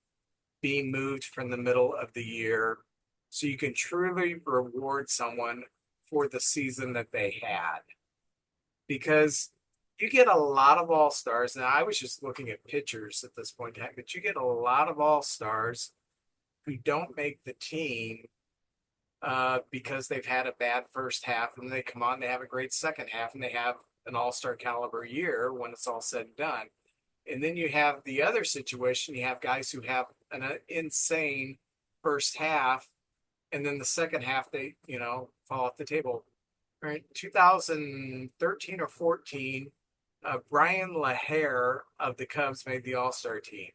Speaker 1: be moved from the middle of the year so you can truly reward someone for the season that they had? Because you get a lot of all stars. Now, I was just looking at pitchers at this point in time, but you get a lot of all stars who don't make the team because they've had a bad first half, and they come on, they have a great second half, and they have an all-star caliber year when it's all said and done. And then you have the other situation. You have guys who have an insane first half, and then the second half they, fall off the table. Right, 2013 or 14, Brian LaHare of the Cubs made the All-Star team.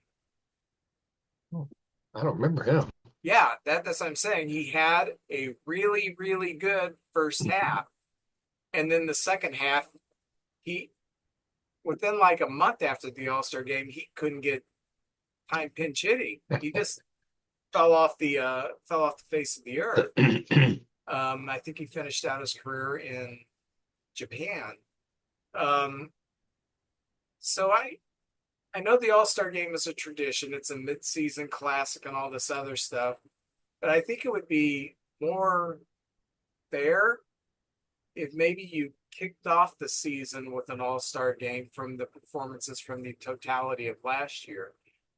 Speaker 2: I don't remember him.
Speaker 1: Yeah, that's what I'm saying. He had a really, really good first half, and then the second half, he within like a month after the All-Star game, he couldn't get time pinch hitting. He just fell off the face of the earth. I think he finished out his career in Japan. Um, so I know the All Star Game is a tradition. It's a mid-season classic and all this other stuff, but I think it would be more fair if maybe you kicked off the season with an All Star Game from the performances from the totality of last year.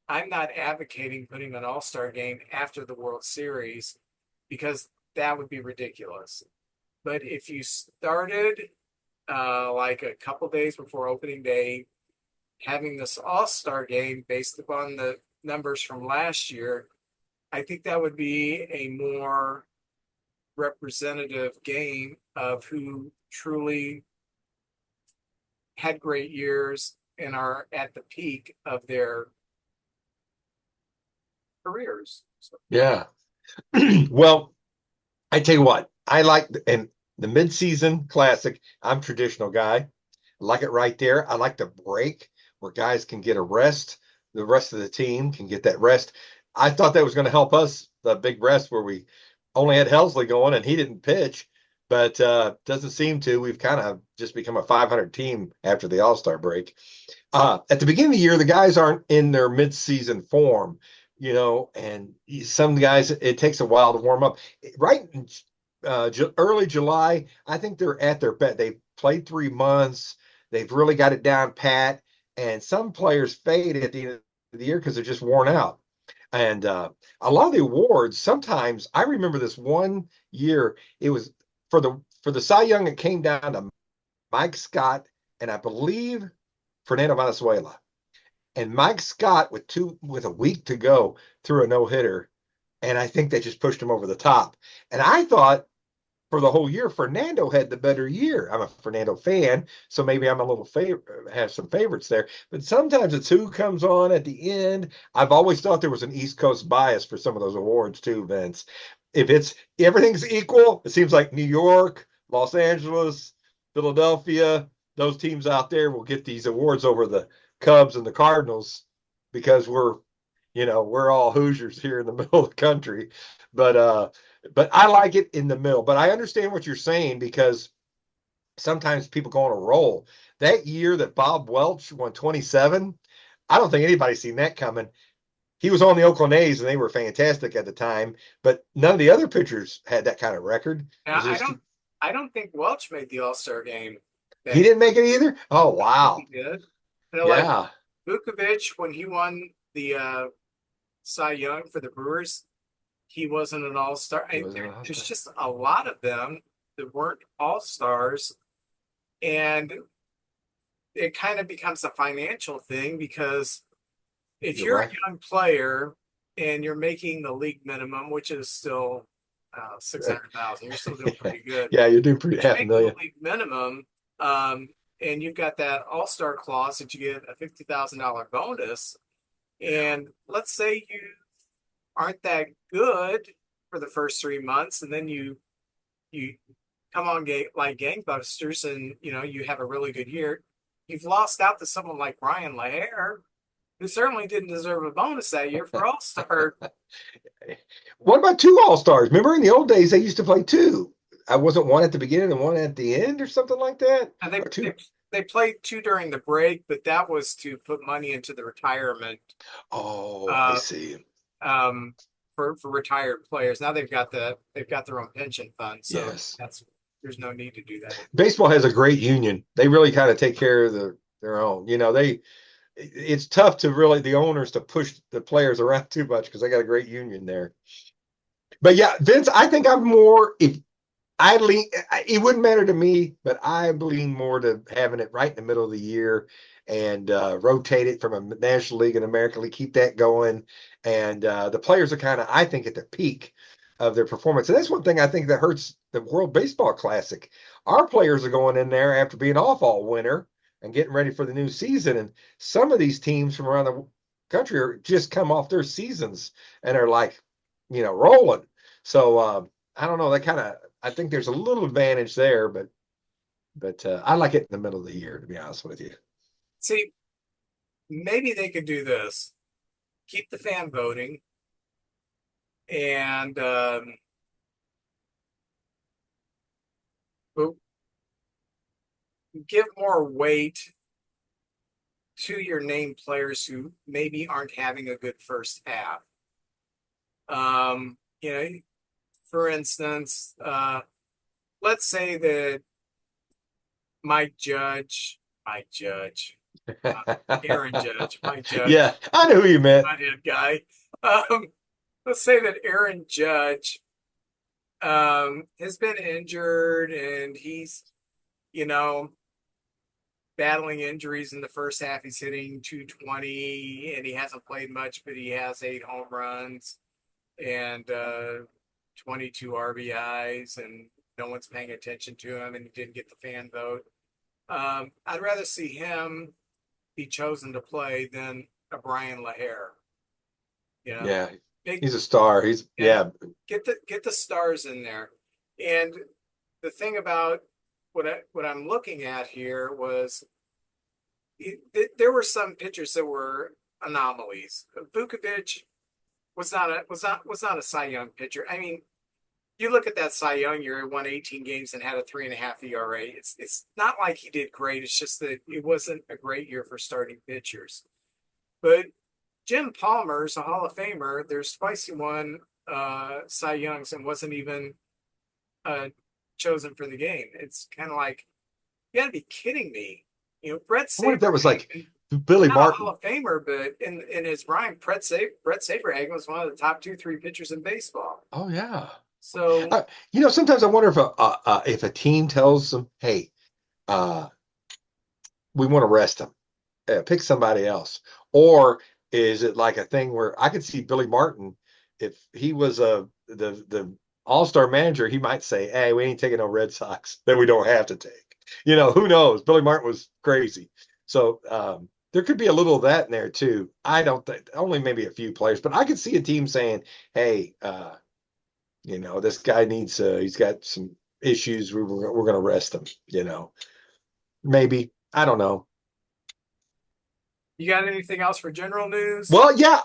Speaker 1: I'm not advocating putting an All Star Game after the World Series because that would be ridiculous. But if you started like a couple days before opening day, having this all-star game based upon the numbers from last year, I think that would be a more representative game of who truly had great years and are at the peak of their careers. So,
Speaker 2: Yeah. Well, I tell you what, I like and the mid-season classic. I'm a traditional guy. I like it right there. I like the break where guys can get a rest. The rest of the team can get that rest. I thought that was going to help us, the big rest where we only had Helsley going and he didn't pitch, but doesn't seem to. We've kind of just become a 500 team after the All-Star break. At the beginning of the year, the guys aren't in their mid-season form, and some guys, it takes a while to warm up. Right in early July, I think they're at their best. They've played 3 months. They've really got it down pat. And some players fade at the end of the year because they're just worn out. And a lot of the awards, sometimes I remember this one year, it was for the Cy Young, it came down to Mike Scott and I believe Fernando Valenzuela. And Mike Scott with a week to go threw a no-hitter. And I think that just pushed him over the top. And I thought for the whole year, Fernando had the better year. I'm a Fernando fan, so maybe I'm a little have some favorites there. But sometimes it's who comes on at the end. I've always thought there was an East Coast bias for some of those awards too, Vince. If it's everything's equal, it seems like New York, Los Angeles, Philadelphia, those teams out there will get these awards over the Cubs and the Cardinals because we're all Hoosiers here in the middle of the country. But I like it in the middle. But I understand what you're saying because sometimes people go on a roll. That year that Bob Welch won 27, I don't think anybody's seen that coming. He was on the Oakland A's and they were fantastic at the time, but none of the other pitchers had that kind of record.
Speaker 1: now I don't think Welch made the All Star game
Speaker 2: He
Speaker 1: that
Speaker 2: didn't make it either. Oh
Speaker 1: I don't think
Speaker 2: wow.
Speaker 1: he did. Like
Speaker 2: Yeah,
Speaker 1: Vukovic, when he won the Cy Young for the Brewers, he wasn't an all-star.
Speaker 2: he was an
Speaker 1: There's
Speaker 2: all-star.
Speaker 1: just a lot of them that weren't all-stars, and it kind of becomes a financial thing because if
Speaker 2: You're
Speaker 1: you're a
Speaker 2: right.
Speaker 1: young player and you're making the league minimum, which is still 600,000, you're still doing pretty good.
Speaker 2: Yeah, you're doing pretty
Speaker 1: But you're
Speaker 2: half a
Speaker 1: making the
Speaker 2: million.
Speaker 1: league minimum, um, and you've got that all-star clause that you get a $50,000 bonus. And let's say you aren't that good for the first 3 months, and then you come on like gangbusters, and you have a really good year. You've lost out to someone like Brian Laher, who certainly didn't deserve a bonus that year for All Star.
Speaker 2: What about two all-stars? Remember in the old days they used to play two. I wasn't one at the beginning and one at the end or something like that,
Speaker 1: And they,
Speaker 2: or two.
Speaker 1: they they played two during the break, but that was to put money into the retirement
Speaker 2: Oh, I
Speaker 1: uh,
Speaker 2: see.
Speaker 1: um, for retired players. Now they've got their own pension fund, so
Speaker 2: Yes.
Speaker 1: that's there's no need to do that anymore.
Speaker 2: Baseball has a great union. They really kind of take care of their own. It's tough to really the owners to push the players around too much because they got a great union there. But yeah, Vince, I think I'm more if I lean, it wouldn't matter to me, but I lean more to having it right in the middle of the year and rotate it from a National League and American League, keep that going. And the players are kind of, I think, at the peak of their performance. And that's one thing I think that hurts the World Baseball Classic. Our players are going in there after being off all winter and getting ready for the new season. And some of these teams from around the country are just come off their seasons and are like, rolling. So I don't know. That kind of I think there's a little advantage there, but I like it in the middle of the year, to be honest with you.
Speaker 1: See, maybe they could do this: keep the fan voting and give more weight to your named players who maybe aren't having a good first half. Um, you know, for instance, let's say that Mike Judge, Aaron Judge, Mike
Speaker 2: Yeah,
Speaker 1: Judge,
Speaker 2: I know who you meant.
Speaker 1: butthead guy. Um, let's say that Aaron Judge has been injured and he's, you know, battling injuries in the first half. He's hitting 220 and he hasn't played much, but he has 8 home runs and 22 RBIs, and no one's paying attention to him, and he didn't get the fan vote. I'd rather see him be chosen to play than a Brian Laher. You know,
Speaker 2: Yeah,
Speaker 1: Make,
Speaker 2: he's a star. He's
Speaker 1: yeah,
Speaker 2: yeah,
Speaker 1: get the stars in there. And the thing about what I'm looking at here was there were some pitchers that were anomalies. Vukovic was not a Cy Young pitcher. I mean, you look at that Cy Young year, he won 18 games and had a 3.5 ERA. It's not like he did great. It's just that it wasn't a great year for starting pitchers. But Jim Palmer's a Hall of Famer. There's twice he won Cy Youngs and wasn't even uh, chosen for the game. It's kind of like you got to be kidding me. Brett
Speaker 2: I wonder if that was like
Speaker 1: Saberhagen,
Speaker 2: Billy
Speaker 1: not a Hall
Speaker 2: Martin.
Speaker 1: of Famer, but in his prime, Brett Saberhagen was one of the top 2, 3 pitchers in baseball.
Speaker 2: Oh yeah.
Speaker 1: So
Speaker 2: Sometimes I wonder if a team tells them, "Hey, uh, we want to rest him, pick somebody else," or is it like a thing where I could see Billy Martin, if he was the all-star manager, he might say, "Hey, we ain't taking no Red Sox that we don't have to take." Who knows? Billy Martin was crazy, so there could be a little of that in there too. I don't think only maybe a few players, but I could see a team saying, "Hey, this guy needs he's got some issues. We're going to rest him." Maybe I don't know.
Speaker 1: you got anything else for general news?
Speaker 2: Well, yeah,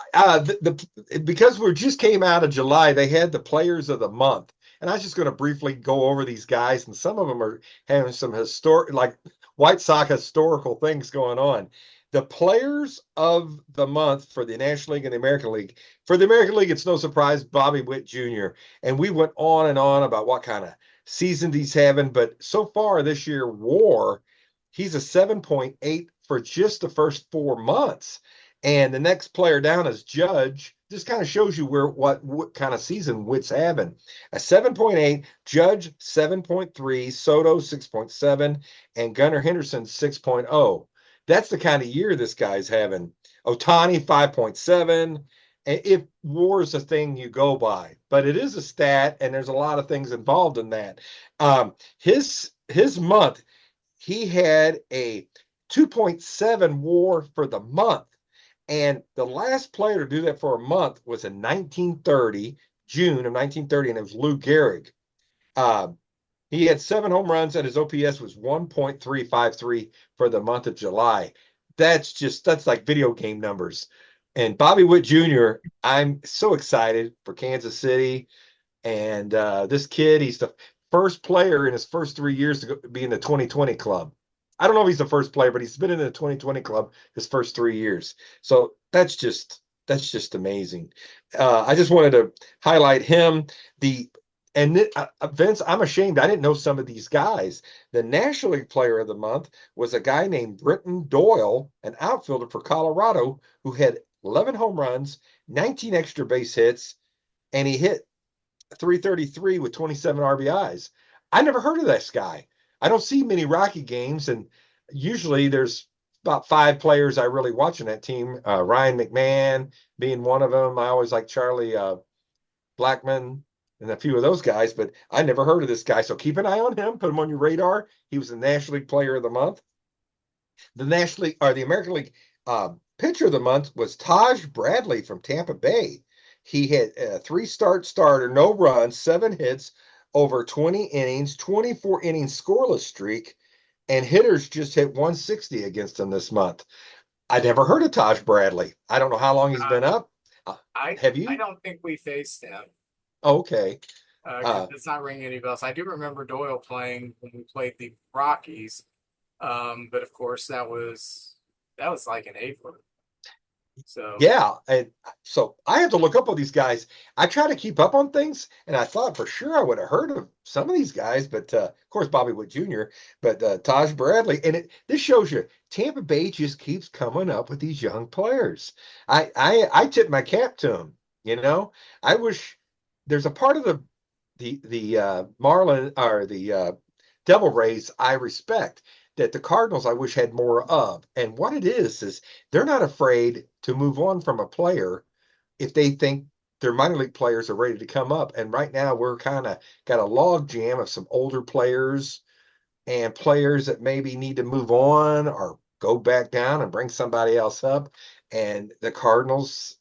Speaker 2: because we just came out of July, they had the players of the month, and I was just going to briefly go over these guys, and some of them are having some historic, like White Sox historical things going on. The players of the month for the National League and the American League. For the American League, it's no surprise Bobby Witt Jr. And we went on and on about what kind of season he's having, but so far this year, WAR, he's a 7.84 for just the first 4 months. And the next player down is Judge. Just kind of shows you what kind of season Witt's having. A 7.8, Judge 7.3, Soto 6.7, and Gunnar Henderson 6.0. That's the kind of year this guy's having. Otani 5.7. If WAR is a thing you go by, but it is a stat, and there's a lot of things involved in that. His month, he had a 2.7 WAR for the month. And the last player to do that for a month was in 1930, June of 1930, and it was Lou Gehrig. Uh, he had 7 home runs, and his OPS was 1.353 for the month of July. That's like video game numbers. And Bobby Witt Jr., I'm so excited for Kansas City. And this kid, he's the first player in his first 3 years to be in the 2020 club. I don't know if he's the first player, but he's been in the 2020 club his first 3 years. So that's just amazing. I just wanted to highlight him. Vince, I'm ashamed I didn't know some of these guys. The National League Player of the Month was a guy named Britton Doyle, an outfielder for Colorado, who had 11 home runs, 19 extra base hits, and he hit 333 with 27 RBIs. I never heard of this guy. I don't see many Rocky games, and usually there's about 5 players I really watch in that team. Ryan McMahon being one of them. I always like Charlie Blackman and a few of those guys, but I never heard of this guy. So keep an eye on him. Put him on your radar. He was the National League Player of the Month. The National League or the American League Pitcher of the Month was Taj Bradley from Tampa Bay. He had a 3-start starter, no runs, 7 hits over 20 innings, 24 innings scoreless streak, and hitters just hit 160 against him this month. I never heard of Taj Bradley. I don't know how long he's been up. Have
Speaker 1: I
Speaker 2: you?
Speaker 1: don't think we faced him
Speaker 2: Oh, okay.
Speaker 1: because it's not ringing any bells. I do remember Doyle playing when we played the Rockies, but of course that was like in April. So
Speaker 2: Yeah, and so I had to look up all these guys. I try to keep up on things, and I thought for sure I would have heard of some of these guys, but of course Bobby Wood Jr., but Taj Bradley, and this shows you Tampa Bay just keeps coming up with these young players. I tip my cap to them. I wish there's a part of the Marlin or the Devil Rays I respect that the Cardinals I wish had more of. And what it is they're not afraid to move on from a player if they think their minor league players are ready to come up. And right now we're kind of got a log jam of some older players and players that maybe need to move on or go back down and bring somebody else up. And the Cardinals,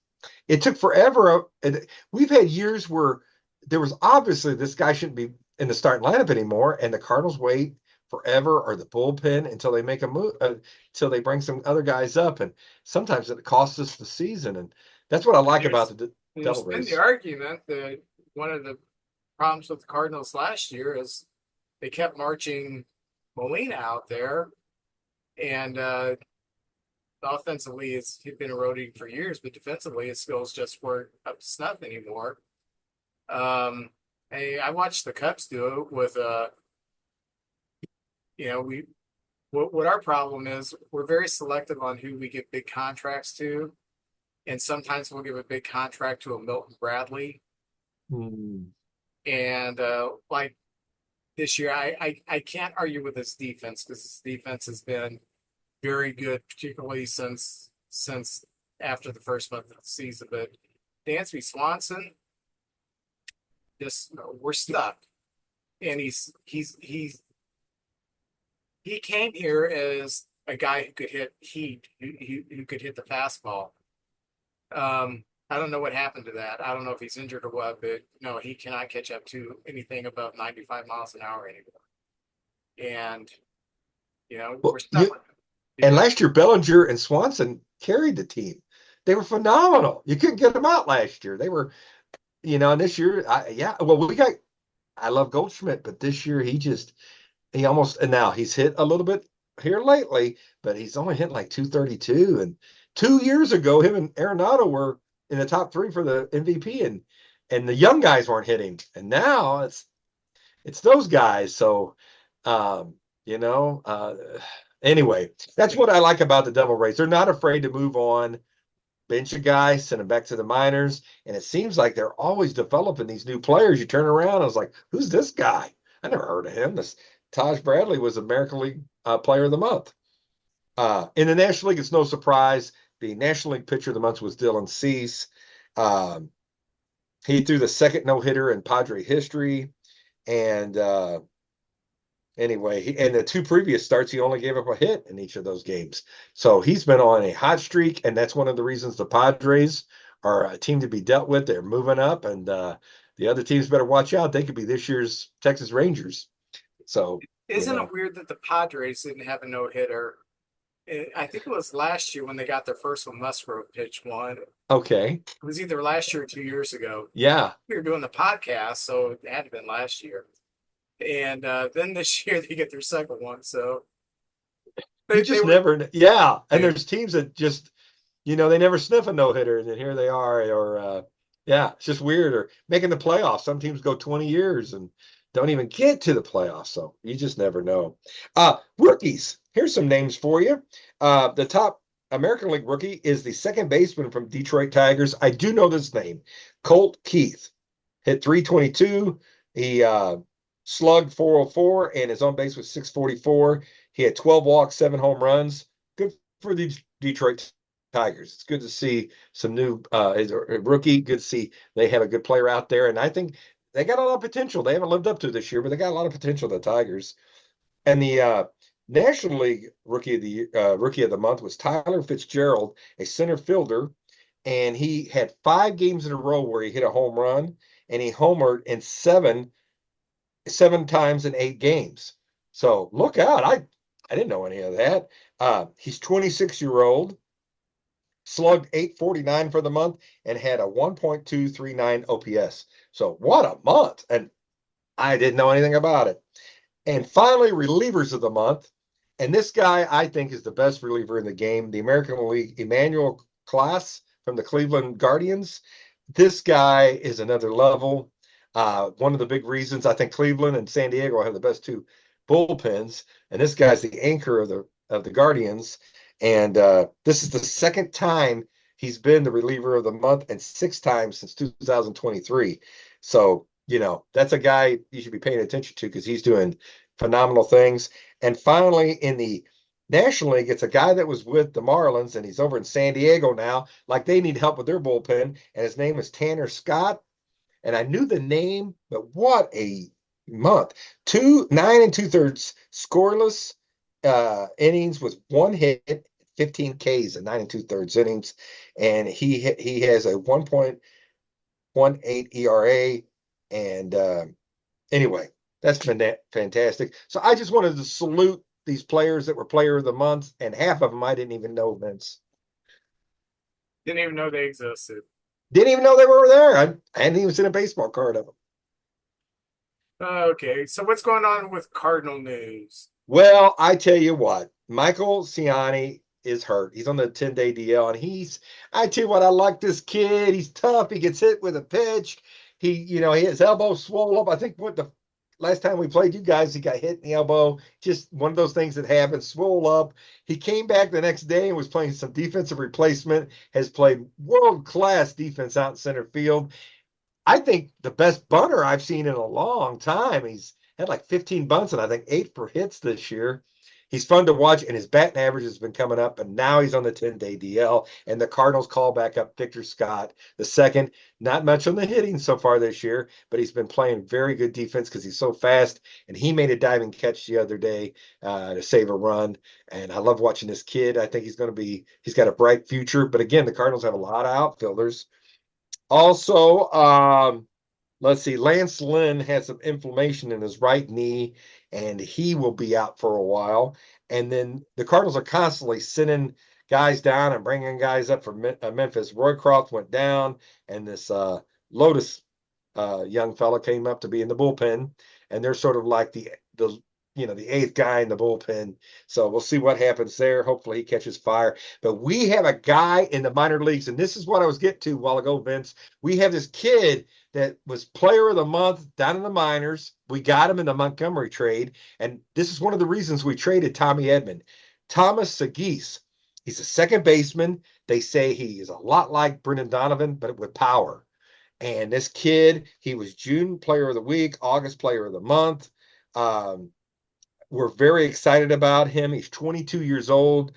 Speaker 2: it took forever. We've had years where there was obviously this guy shouldn't be in the starting lineup anymore, and the Cardinals wait forever or the bullpen until they make a move, until they bring some other guys up, and sometimes it costs us the season. And that's what I like about the
Speaker 1: there's
Speaker 2: Devil
Speaker 1: been the
Speaker 2: Rays.
Speaker 1: argument that one of the problems with the Cardinals last year is they kept marching Molina out there, and offensively he'd been eroding for years, but defensively his skills just weren't up to snuff anymore. I watched the Cubs do it with we what our problem is we're very selective on who we give big contracts to, and sometimes we'll give a big contract to a Milton Bradley,
Speaker 2: Hmm.
Speaker 1: and like this year, I can't argue with his defense because his defense has been very good, particularly since after the first month of the season. But Dansby Swanson, just we're stuck, and he came here as a guy who could hit heat, who could hit the fastball. I don't know what happened to that. I don't know if he's injured or what, but no, he cannot catch up to anything above 95 miles an hour anymore. And
Speaker 2: Well,
Speaker 1: we're stuck with him.
Speaker 2: and last year Bellinger and Swanson carried the team. They were phenomenal. You couldn't get them out last year. They were, and this year, yeah. Well, I love Goldschmidt, but this year he almost, and now he's hit a little bit here lately, but he's only hit like 232. And 2 years ago, him and Arenado were in the top 3 for the MVP, and the young guys weren't hitting. And now it's those guys. So, you know, uh, Anyway, that's what I like about the Devil Rays. They're not afraid to move on, bench a guy, send him back to the minors, and it seems like they're always developing these new players. You turn around, I was like, "Who's this guy? I never heard of him." This Taj Bradley was American League Player of the Month. In the National League, it's no surprise. The National League Pitcher of the Month was Dylan Cease. Um, he threw the second no hitter in Padre history, and anyway, and the two previous starts, he only gave up a hit in each of those games. So he's been on a hot streak, and that's one of the reasons the Padres are a team to be dealt with. They're moving up, and the other teams better watch out. They could be this year's Texas Rangers. So,
Speaker 1: Isn't it weird that the Padres didn't have a no hitter? I think it was last year when they got their first one. Musgrove pitched one.
Speaker 2: Okay.
Speaker 1: It was either last year or 2 years ago.
Speaker 2: Yeah.
Speaker 1: We were doing the podcast, so it had to have been last year. And then this year they get their second one. So
Speaker 2: You just never, yeah. And there's teams that just, they never sniff a no hitter, and then here they are. Or, yeah, it's just weird. Or making the playoffs. Some teams go 20 years and don't even get to the playoffs. So you just never know. Rookies. Here's some names for you. The top American League rookie is the second baseman from Detroit Tigers. I do know this name, Colt Keith. Hit 322. He slugged 404, and his on base was 644. He had 12 walks, 7 home runs. Good for the Detroit Tigers. It's good to see some new rookie. Good to see they have a good player out there, and I think they got a lot of potential. They haven't lived up to this year, but they got a lot of potential. The Tigers, and the National League rookie of the month was Tyler Fitzgerald, a center fielder, and he had 5 games in a row where he hit a home run, and he homered in seven times in 8 games. So look out. I didn't know any of that. He's 26-year-old, slugged 849 for the month, and had a 1.239 OPS. So what a month. And I didn't know anything about it. And finally, relievers of the month. And this guy, I think, is the best reliever in the game, the American League, Emmanuel Class from the Cleveland Guardians. This guy is another level. One of the big reasons I think Cleveland and San Diego have the best 2 bullpens, and this guy's the anchor of the Guardians. And this is the second time he's been the reliever of the month, and 6 times since 2023. So that's a guy you should be paying attention to because he's doing phenomenal things. And finally, in the National League, it's a guy that was with the Marlins, and he's over in San Diego now. Like, they need help with their bullpen, and his name is Tanner Scott. And I knew the name, but what a month. 9 2/3 scoreless innings with 1 hit, 15 Ks in 9 2/3 innings. And he has a 1.18 ERA. And anyway, that's been fantastic. So I just wanted to salute these players that were player of the month, and half of them I didn't even know, Vince.
Speaker 1: Didn't even know they existed.
Speaker 2: Didn't even know they were there. I hadn't even seen a baseball card of them.
Speaker 1: Okay, so what's going on with Cardinal news?
Speaker 2: Well, I tell you what, Michael Ciani is hurt. He's on the 10-day DL, and I tell you what, I like this kid. He's tough. He gets hit with a pitch. His elbow swole up. I think the last time we played you guys, he got hit in the elbow. Just one of those things that happens, swole up. He came back the next day and was playing some defensive replacement, has played world-class defense out in center field. I think the best bunter I've seen in a long time. He's had like 15 bunts and I think 8 for hits this year. He's fun to watch, and his batting average has been coming up, and now he's on the 10-day DL, and the Cardinals call back up Victor Scott, the second. Not much on the hitting so far this year, but he's been playing very good defense because he's so fast, and he made a diving catch the other day to save a run, and I love watching this kid. I think he's got a bright future, but again, the Cardinals have a lot of outfielders. Also, let's see, Lance Lynn has some inflammation in his right knee, and he will be out for a while. And then the Cardinals are constantly sending guys down and bringing guys up from Memphis. Roycroft went down, and this Lotus young fella came up to be in the bullpen, and they're sort of like the 8th guy in the bullpen. So we'll see what happens there. Hopefully he catches fire. But we have a guy in the minor leagues, and this is what I was getting to a while ago, Vince. We have this kid that was player of the month down in the minors. We got him in the Montgomery trade, and this is one of the reasons we traded Tommy Edman. Thomas Sagis. He's a second baseman. They say he is a lot like Brendan Donovan, but with power. And this kid, he was June Player of the Week, August Player of the Month. Um, we're very excited about him. He's 22 years old.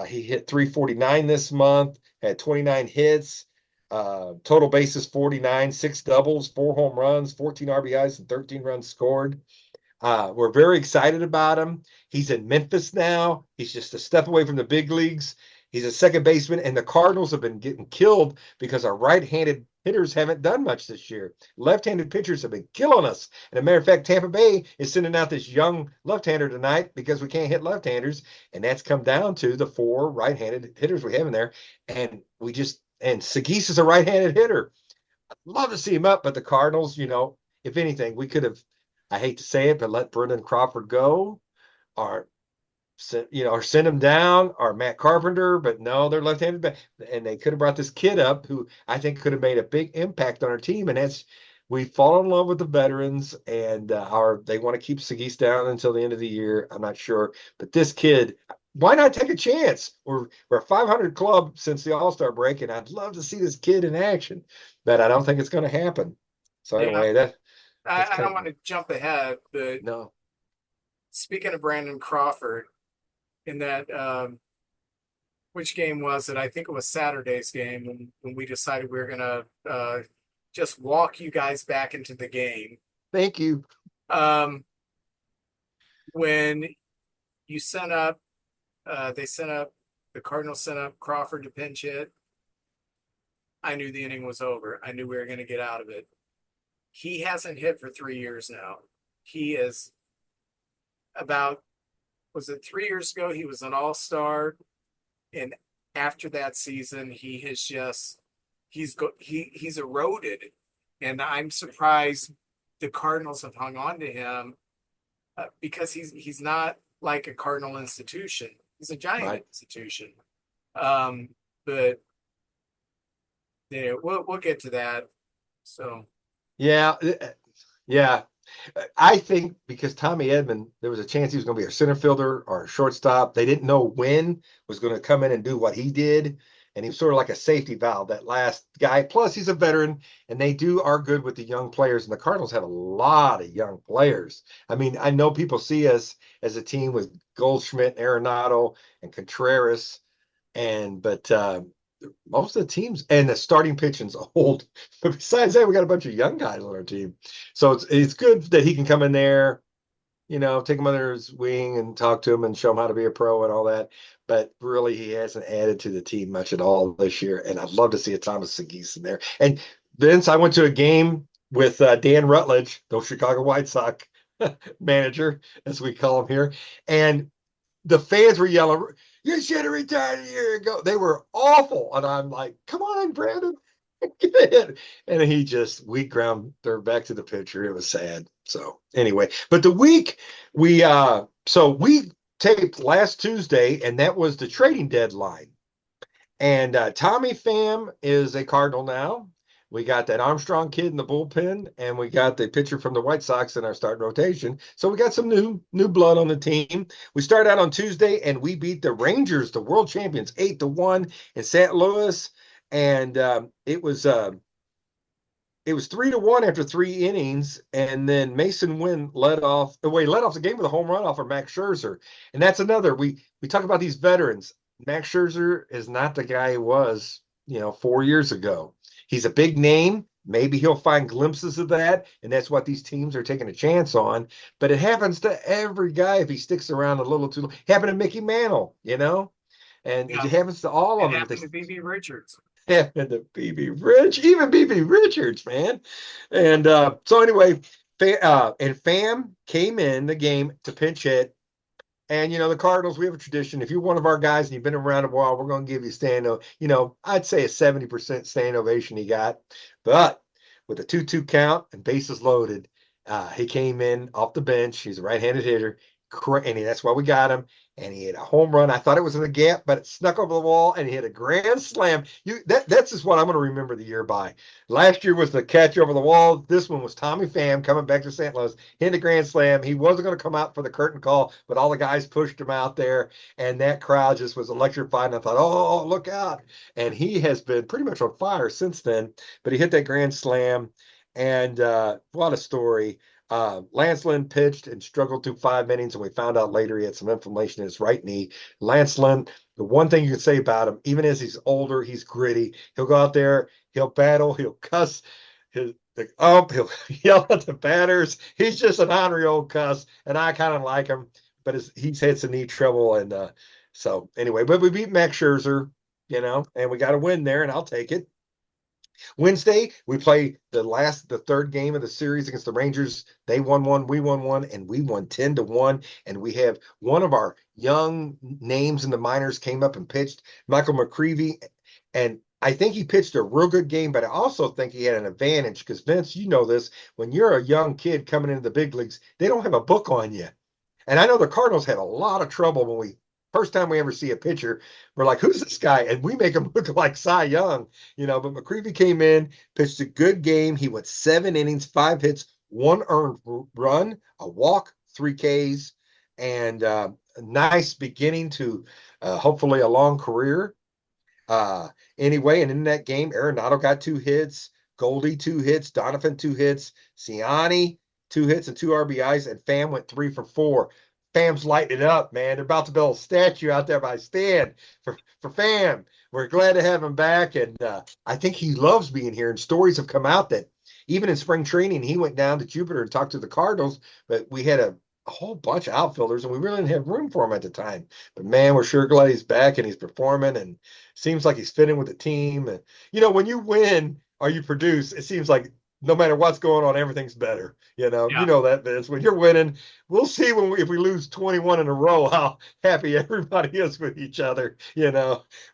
Speaker 2: He hit 349 this month, had 29 hits, total bases 49, six doubles, four home runs, 14 RBIs, and 13 runs scored. We're very excited about him. He's in Memphis now. He's just a step away from the big leagues. He's a second baseman, and the Cardinals have been getting killed because our right-handed hitters haven't done much this year. Left-handed pitchers have been killing us. And as a matter of fact, Tampa Bay is sending out this young left-hander tonight because we can't hit left-handers, and that's come down to the four right-handed hitters we have in there. And Sagis is a right-handed hitter. I'd love to see him up, but the Cardinals, if anything, we could have, I hate to say it, but let Brendan Crawford go, or or send him down, or Matt Carpenter. But no, they're left-handed back, and they could have brought this kid up who I think could have made a big impact on our team. And we fall in love with the veterans, and they want to keep Sagis down until the end of the year. I'm not sure, but this kid. Why not take a chance? We're a 500 club since the All-Star break, and I'd love to see this kid in action, but I don't think it's going to happen. So
Speaker 1: Yeah,
Speaker 2: anyway, that's
Speaker 1: I
Speaker 2: kind
Speaker 1: don't
Speaker 2: of
Speaker 1: want to jump ahead, but
Speaker 2: no.
Speaker 1: speaking of Brandon Crawford, in that which game was it? I think it was Saturday's game when we decided we were gonna just walk you guys back into the game.
Speaker 2: Thank you.
Speaker 1: Um, when you sent up, the Cardinals sent up Crawford to pinch hit. I knew the inning was over. I knew we were going to get out of it. He hasn't hit for 3 years now. He is about, was it 3 years ago? He was an all-star. And after that season, he's eroded. And I'm surprised the Cardinals have hung on to him because he's not like a Cardinal institution. He's a giant
Speaker 2: Right.
Speaker 1: institution. But we'll get to that. So
Speaker 2: Yeah. Yeah. I think because Tommy Edman, there was a chance he was going to be a center fielder or a shortstop. They didn't know when was going to come in and do what he did. And he was sort of like a safety valve, that last guy. Plus, he's a veteran, and they are good with the young players. And the Cardinals have a lot of young players. I mean, I know people see us as a team with Goldschmidt, Arenado, and Contreras, but most of the teams and the starting pitching's old. But besides that, we got a bunch of young guys on our team. So it's good that he can come in there, take him under his wing and talk to him and show him how to be a pro and all that. But really, he hasn't added to the team much at all this year. And I'd love to see a Thomas Sagis in there. And Vince, I went to a game with Dan Rutledge, the Chicago White Sox manager, as we call him here. And the fans were yelling, "You should have retired a year ago." They were awful. And I'm like, come on, Brandon, get in. And he just weak ground third back to the pitcher. It was sad. So anyway, but the week we taped last Tuesday, and that was the trading deadline. And Tommy Pham is a Cardinal now. We got that Armstrong kid in the bullpen, and we got the pitcher from the White Sox in our starting rotation. So we got some new blood on the team. We started out on Tuesday, and we beat the Rangers, the world champions, 8-1 in St. Louis. And it was 3-1 after 3 innings, and then Mason Wynn led off the game with a home run off of Max Scherzer. And that's another. We talk about these veterans. Max Scherzer is not the guy he was, 4 years ago. He's a big name. Maybe he'll find glimpses of that, and that's what these teams are taking a chance on. But it happens to every guy if he sticks around a little too long. It happened to Mickey Mantle, and it
Speaker 1: yeah,
Speaker 2: happens to all
Speaker 1: it
Speaker 2: of them.
Speaker 1: happened to BB Richards.
Speaker 2: Happened to even BB Richards, man. And so anyway, and Pham came in the game to pinch hit. And the Cardinals, we have a tradition. If you're one of our guys and you've been around a while, we're going to give you a I'd say a 70% standing ovation he got. But with a 2-2 count and bases loaded, he came in off the bench. He's a right-handed hitter, and that's why we got him. and he hit a home run. I thought it was in the gap, but it snuck over the wall, and he hit a grand slam. That's just what I'm going to remember the year by. Last year was the catch over the wall. This one was Tommy Pham coming back to St. Louis, hitting a grand slam. He wasn't going to come out for the curtain call, but all the guys pushed him out there, and that crowd just was electrified. And I thought, oh, look out! And he has been pretty much on fire since then. But he hit that grand slam, and what a story. Lance Lynn pitched and struggled through 5 innings, and we found out later he had some inflammation in his right knee. Lance Lynn, the one thing you can say about him, even as he's older, he's gritty. He'll go out there, he'll battle, he'll cuss he'll yell at the batters. He's just an ornery old cuss, and I kind of like him, but he's had some knee trouble, and so anyway, but we beat Max Scherzer, and we got a win there, and I'll take it. Wednesday, we play the third game of the series against the Rangers. They won one, we won one, and we won 10-1. And we have one of our young names in the minors came up and pitched, Michael McCreevy. And I think he pitched a real good game, but I also think he had an advantage because, Vince, you know this, when you're a young kid coming into the big leagues, they don't have a book on you. And I know the Cardinals had a lot of trouble when first time we ever see a pitcher, we're like, who's this guy? And we make him look like Cy Young, but McCreevy came in, pitched a good game. He went 7 innings, 5 hits, 1 earned run, a walk, 3 Ks, and a nice beginning to hopefully a long career. Anyway, and in that game, Arenado got 2 hits, Goldie 2 hits, Donovan 2 hits, Ciani 2 hits and 2 RBIs, and Pham went 3 for 4. Pham's lighting it up, man. They're about to build a statue out there by Stan for Pham. We're glad to have him back, and I think he loves being here. And stories have come out that even in spring training, he went down to Jupiter and talked to the Cardinals, but we had a whole bunch of outfielders, and we really didn't have room for him at the time. But man, we're sure glad he's back and he's performing, and seems like he's fitting with the team. And when you win or you produce, it seems like no matter what's going on, everything's better.
Speaker 1: Yeah.
Speaker 2: That, Vince. When you're winning, we'll see if we lose 21 in a row, how happy everybody is with each other.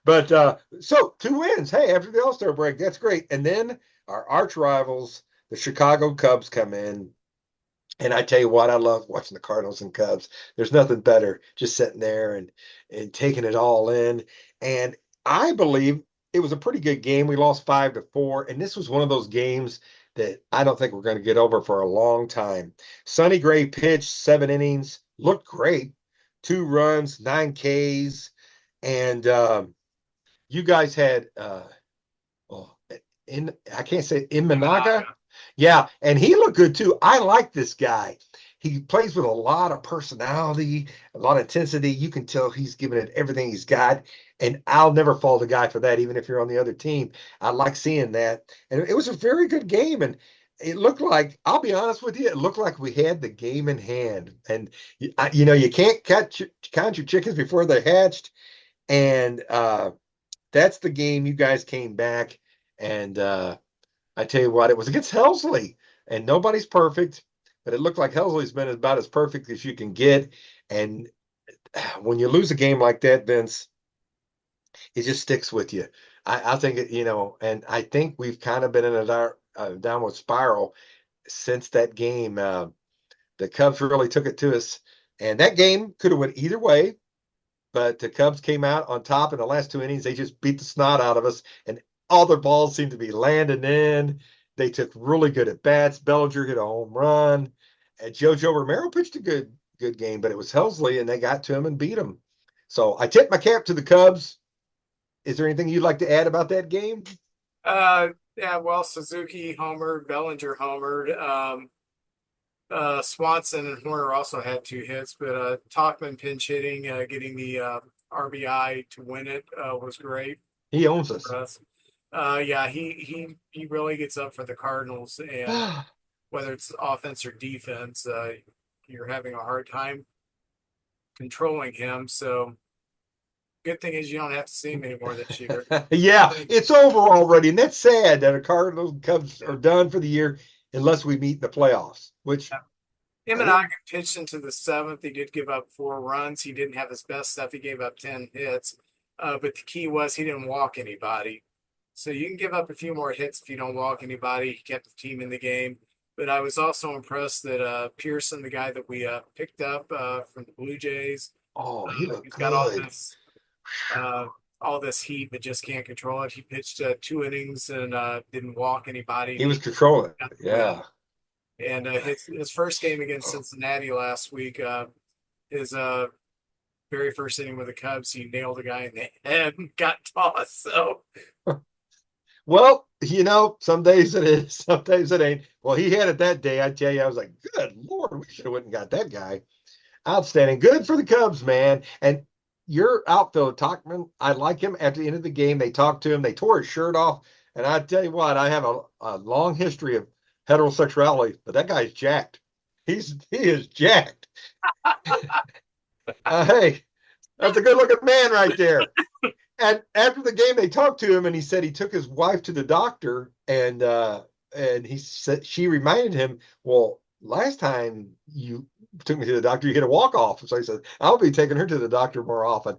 Speaker 2: But so 2 wins. Hey, after the All-Star break, that's great. And then our arch rivals, the Chicago Cubs, come in. And I tell you what, I love watching the Cardinals and Cubs. There's nothing better just sitting there and taking it all in. And I believe it was a pretty good game. We lost 5-4, and this was one of those games that I don't think we're going to get over for a long time. Sonny Gray pitched 7 innings, looked great, 2 runs, 9 Ks, and you guys had I can't say Imanaga. Yeah, and he looked good too. I like this guy. He plays with a lot of personality, a lot of intensity. You can tell he's giving it everything he's got. And I'll never fault a guy for that, even if you're on the other team. I like seeing that. And it was a very good game. And it looked like, I'll be honest with you, it looked like we had the game in hand. And, you can't count your chickens before they're hatched. And that's the game you guys came back. And I tell you what, it was against Helsley. And nobody's perfect, but it looked like Helsley's been about as perfect as you can get. And when you lose a game like that, Vince, it just sticks with you. I think and I think we've kind of been in a downward spiral since that game. The Cubs really took it to us, and that game could have went either way, but the Cubs came out on top in the last 2 innings. They just beat the snot out of us, and all their balls seemed to be landing in. They took really good at bats. Bellinger hit a home run, and JoJo Romero pitched a good game, but it was Helsley, and they got to him and beat him. So I tip my cap to the Cubs. Is there anything you'd like to add about that game?
Speaker 1: Yeah, well, Suzuki homered, Bellinger homered. Swanson and Horner also had 2 hits, but Tauchman pinch hitting, getting the RBI to win it was great
Speaker 2: He owns us.
Speaker 1: for us. Yeah, he really gets up for the Cardinals, and whether it's offense or defense, you're having a hard time controlling him. So good thing is you don't have to see him anymore this year.
Speaker 2: Yeah, it's over already, and that's sad that the Cardinals and Cubs are done for the year unless we meet the playoffs. Which
Speaker 1: Imanaga pitched into the 7th. He did give up 4 runs. He didn't have his best stuff. He gave up 10 hits. But the key was he didn't walk anybody. So you can give up a few more hits if you don't walk anybody. He kept the team in the game. But I was also impressed that Pearson, the guy that we picked up from the Blue Jays,
Speaker 2: Oh, he looked
Speaker 1: He's got all
Speaker 2: good.
Speaker 1: this uh, all this heat, but just can't control it. He pitched 2 innings and didn't walk anybody,
Speaker 2: He
Speaker 1: and
Speaker 2: was
Speaker 1: he
Speaker 2: controlling
Speaker 1: got
Speaker 2: it.
Speaker 1: the win.
Speaker 2: Yeah.
Speaker 1: And his first game against Cincinnati last week, his very first inning with the Cubs, he nailed a guy in the head and got tossed. So
Speaker 2: Well, some days it is, some days it ain't. Well, he had it that day. I tell you, I was like, good Lord, we should have went and got that guy. Outstanding. Good for the Cubs, man. And your outfielder, Talkman, I like him. At the end of the game, they talked to him. They tore his shirt off. And I tell you what, I have a long history of heterosexuality, but that guy's jacked. He is jacked. Hey, that's a good looking man right there. And after the game, they talked to him, and he said he took his wife to the doctor, and he said she reminded him, "Well, last time you took me to the doctor, you hit a walk off." So he said, "I'll be taking her to the doctor more often."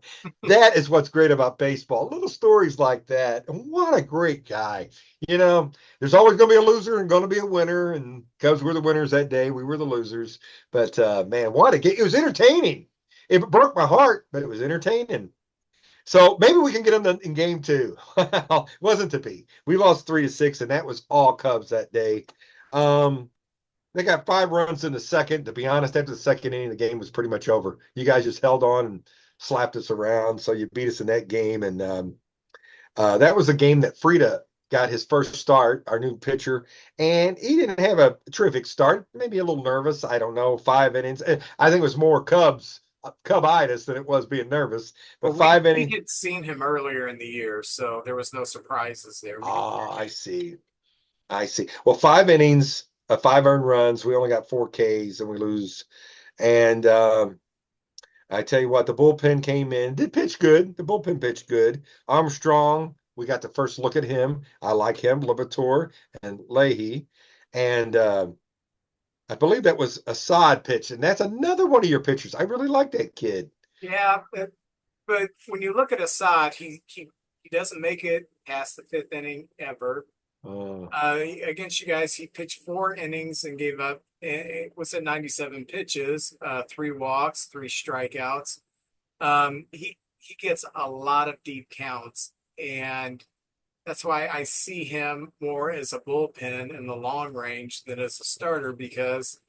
Speaker 2: That is what's great about baseball. Little stories like that. And what a great guy. You know, there's always going to be a loser and going to be a winner. And Cubs were the winners that day. We were the losers. But man, what a game! It was entertaining. It broke my heart, but it was entertaining. So maybe we can get them in game two. Wasn't to be. We lost 3-6, and that was all Cubs that day. Um, they got 5 runs in the second. To be honest, after the second inning, the game was pretty much over. You guys just held on and slapped us around, so you beat us in that game. And that was a game that Frida got his first start, our new pitcher, and he didn't have a terrific start. Maybe a little nervous. I don't know. 5 innings. I think it was more Cubitis than it was being nervous.
Speaker 1: well,
Speaker 2: But five
Speaker 1: we
Speaker 2: innings.
Speaker 1: had seen him earlier in the year, so there was no surprises there. We knew
Speaker 2: Ah, I see. I see. Well, 5 innings, 5 earned runs. We only got 4 Ks, and we lose. And I tell you what, the bullpen came in, did pitch good. The bullpen pitched good. Armstrong, we got the first look at him. I like him, Libator and Leahy. And I believe that was Assad pitch, and that's another one of your pitchers. I really like that kid.
Speaker 1: yeah, but when you look at Assad, he doesn't make it past the fifth inning ever.
Speaker 2: Uh,
Speaker 1: Against you guys, he pitched 4 innings and gave up what's it, 97 pitches, 3 walks, 3 strikeouts. He gets a lot of deep counts, and that's why I see him more as a bullpen in the long range than as a starter because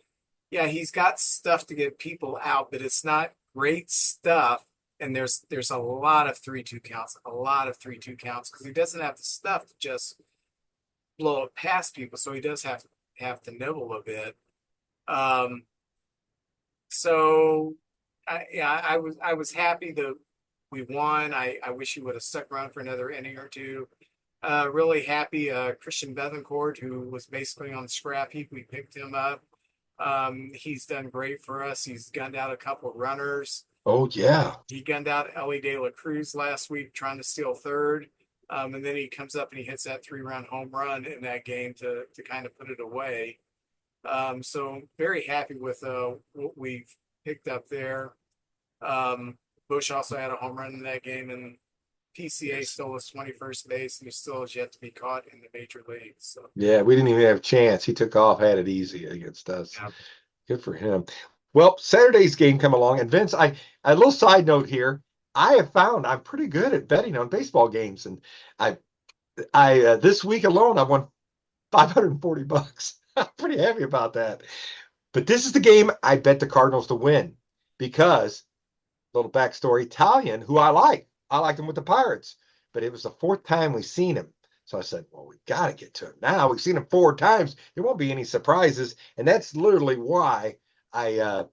Speaker 1: yeah, he's got stuff to get people out, but it's not great stuff. And there's a lot of 3-2 counts, a lot of 3-2 counts because he doesn't have the stuff to just blow it past people, so he does have to nibble a bit. Um, so yeah, I was happy that we won. I wish he would have stuck around for another inning or two. Really happy. Christian Betancourt, who was basically on the scrap heap, we picked him up. He's done great for us. He's gunned out a couple of runners.
Speaker 2: oh, yeah.
Speaker 1: He gunned out Ellie De La Cruz last week trying to steal third. And then he comes up and he hits that 3-run home run in that game to kind of put it away. So very happy with what we've picked up there. Um, Bush also had a home run in that game, and PCA stole his 21st base, and he still has yet to be caught in the major leagues. So
Speaker 2: Yeah, we didn't even have a chance. He took off, had it easy against us.
Speaker 1: yeah,
Speaker 2: Good for him. Well, Saturday's game come along, and Vince, a little side note here. I have found I'm pretty good at betting on baseball games, and I this week alone I won $540. I'm pretty happy about that. But this is the game I bet the Cardinals to win because little backstory, Italian, who I liked him with the Pirates, but it was the fourth time we've seen him. So I said, well, we got to get to him now. We've seen him 4 times. There won't be any surprises. And that's literally why I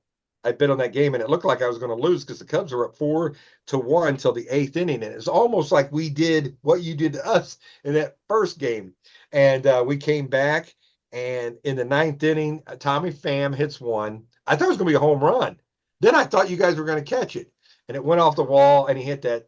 Speaker 2: I bet on that game. And it looked like I was going to lose because the Cubs were up 4-1 till the eighth inning. And it was almost like we did what you did to us in that first game. And we came back. And in the ninth inning, Tommy Pham hits one. I thought it was going to be a home run. Then I thought you guys were going to catch it. And it went off the wall and he hit that.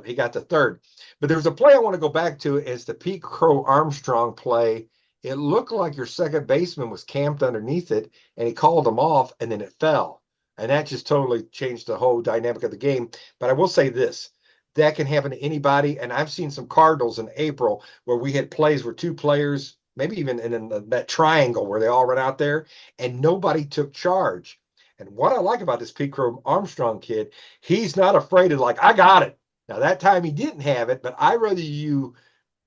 Speaker 2: He got the third. But there was a play I want to go back to. It's the Pete Crow Armstrong play. It looked like your second baseman was camped underneath it and he called him off and then it fell. And that just totally changed the whole dynamic of the game. But I will say this, that can happen to anybody. And I've seen some Cardinals in April where we had plays where 2 players, maybe even in that triangle where they all run out there and nobody took charge. And what I like about this Pete Crow Armstrong kid, he's not afraid of like, I got it. Now that time he didn't have it, but I rather you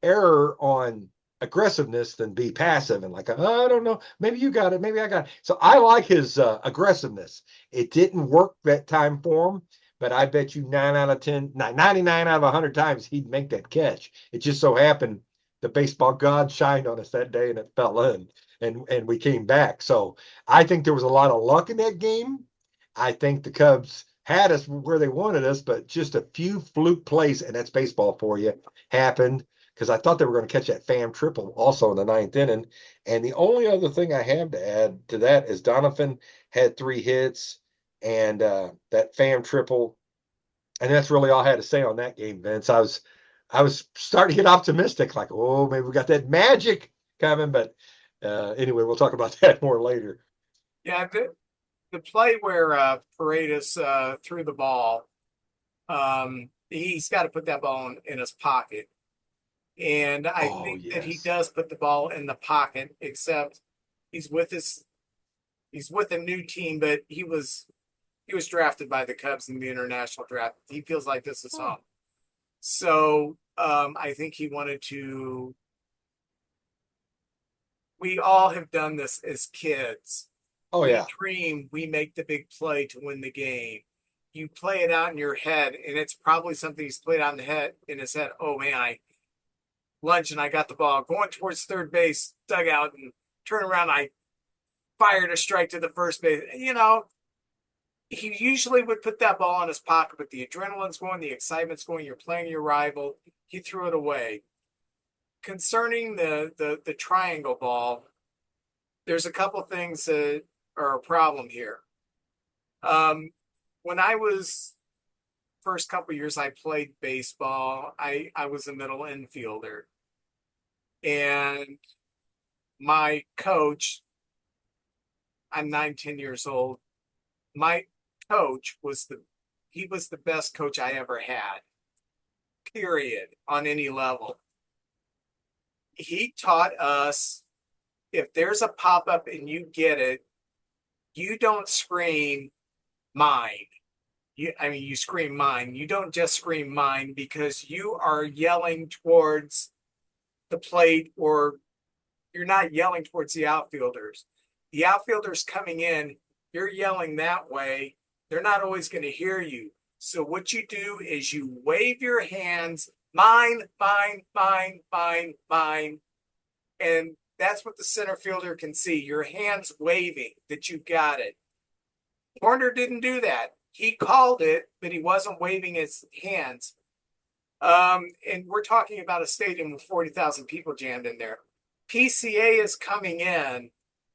Speaker 2: error on aggressiveness than be passive and like, oh, I don't know, maybe you got it, maybe I got it. So I like his aggressiveness. It didn't work that time for him, but I bet you 9 out of 10, 99 out of 100 times he'd make that catch. It just so happened the baseball god shined on us that day and it fell in and we came back. So I think there was a lot of luck in that game. I think the Cubs had us where they wanted us, but just a few fluke plays, and that's baseball for you, happened because I thought they were going to catch that Pham triple also in the ninth inning. And the only other thing I have to add to that is Donovan had 3 hits and that Pham triple. And that's really all I had to say on that game, Vince. I was starting to get optimistic, like, oh, maybe we got that magic coming. But anyway, we'll talk about that more later.
Speaker 1: Yeah, the play where Paredes threw the ball, he's got to put that ball in his pocket. And I
Speaker 2: Oh,
Speaker 1: think that he
Speaker 2: yes.
Speaker 1: does put the ball in the pocket, except he's with his he's with a new team, but he was drafted by the Cubs in the international draft. He feels like this is
Speaker 2: Oh,
Speaker 1: home. So I think he wanted to. We all have done this as kids.
Speaker 2: oh
Speaker 1: We
Speaker 2: yeah.
Speaker 1: dream we make the big play to win the game. You play it out in your head, and it's probably something he's played out in his head. Oh man, I lunge and I got the ball going towards third base dugout and turn around. I fired a strike to the first base. He usually would put that ball in his pocket, but the adrenaline's going, the excitement's going. You're playing your rival. He threw it away. Concerning the triangle ball, there's a couple things that are a problem here. When I was first couple years I played baseball, I was a middle infielder, and my coach, I'm 9, 10 years old. My coach he was the best coach I ever had, period, on any level. He taught us if there's a pop up and you get it, you don't scream mine. You scream mine. You don't just scream mine because you are yelling towards the plate, or you're not yelling towards the outfielders. The outfielders coming in, you're yelling that way. They're not always going to hear you. So what you do is you wave your hands, mine, mine, mine, mine, mine. And that's what the center fielder can see. Your hands waving that you got it. Warner didn't do that. He called it, but he wasn't waving his hands. And we're talking about a stadium with 40,000 people jammed in there. PCA is coming in,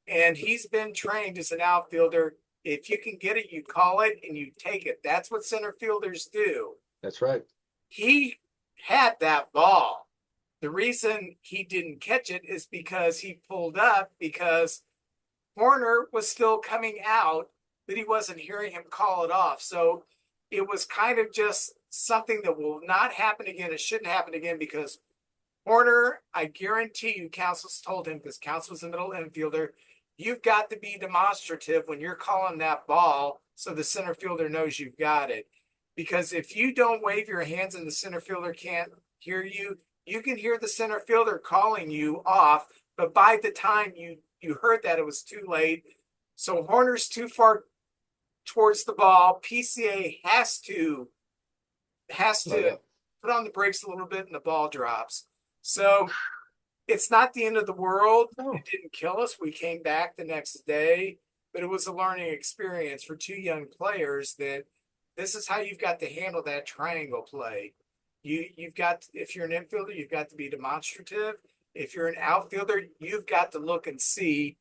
Speaker 1: and he's been trained as an outfielder. If you can get it, you call it and you take it. That's what center fielders do.
Speaker 2: That's right.
Speaker 1: He had that ball. The reason he didn't catch it is because he pulled up because Horner was still coming out, but he wasn't hearing him call it off. So it was kind of just something that will not happen again. It shouldn't happen again because Horner, I guarantee you, Council's told him, because Council's a middle infielder, you've got to be demonstrative when you're calling that ball so the center fielder knows you've got it. Because if you don't wave your hands and the center fielder can't hear you, you can hear the center fielder calling you off, but by the time you heard that, it was too late. So Horner's too far towards the ball. PCA has
Speaker 2: Oh
Speaker 1: to
Speaker 2: yeah.
Speaker 1: put on the brakes a little bit and the ball drops. So it's not the end of the world. It
Speaker 2: No.
Speaker 1: didn't kill us. We came back the next day, but it was a learning experience for two young players that this is how you've got to handle that triangle play. You've got, if you're an infielder, you've got to be demonstrative. If you're an outfielder, you've got to look and see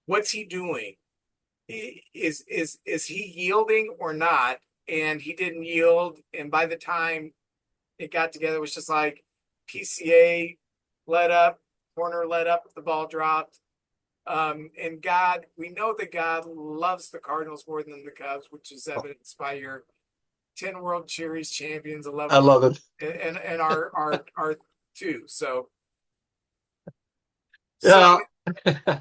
Speaker 1: what's he doing. Is he yielding or not? And he didn't yield. And by the time it got together, it was just like PCA let up, Horner let up, the ball dropped. And God, we know that God loves the Cardinals more than the Cubs, which is evidenced by your 10 World Series champions,
Speaker 2: I
Speaker 1: 11,
Speaker 2: love it.
Speaker 1: and our two. So
Speaker 2: Yeah.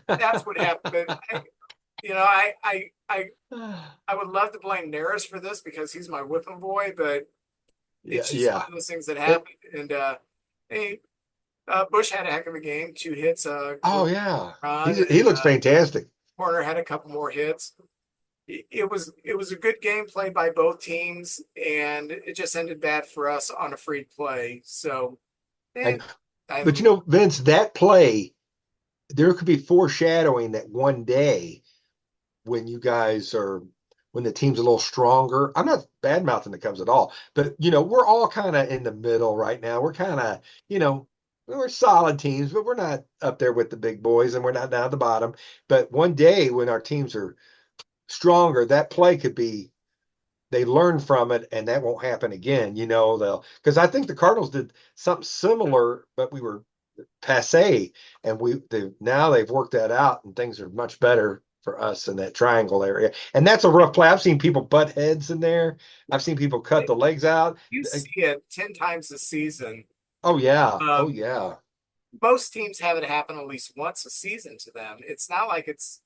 Speaker 1: that's what happened. But I would love to blame Neris for this because he's my whipping boy, but
Speaker 2: Yeah,
Speaker 1: it's just one
Speaker 2: yeah.
Speaker 1: of those things that
Speaker 2: It,
Speaker 1: happen. And hey, Bush had a heck of a game, 2 hits,
Speaker 2: oh
Speaker 1: close
Speaker 2: yeah.
Speaker 1: run, and
Speaker 2: He looks fantastic.
Speaker 1: Corner had a couple more hits. It was a good game played by both teams, and it just ended bad for us on a free play. So, eh,
Speaker 2: And
Speaker 1: I
Speaker 2: but Vince, that play, there could be foreshadowing that one day when you guys are when the team's a little stronger. I'm not bad mouthing the Cubs at all, but we're all kind of in the middle right now. We're kind of, we're solid teams, but we're not up there with the big boys and we're not down at the bottom. But one day when our teams are stronger, that play could be they learn from it and that won't happen again. They'll because I think the Cardinals did something similar, but we were passe, and now they've worked that out, and things are much better for us in that triangle area. And that's a rough play. I've seen people butt heads in there. I've seen people cut the legs out.
Speaker 1: you see it 10 times a season.
Speaker 2: Oh yeah, oh
Speaker 1: Um,
Speaker 2: yeah.
Speaker 1: Most teams have it happen at least once a season to them. It's not like it's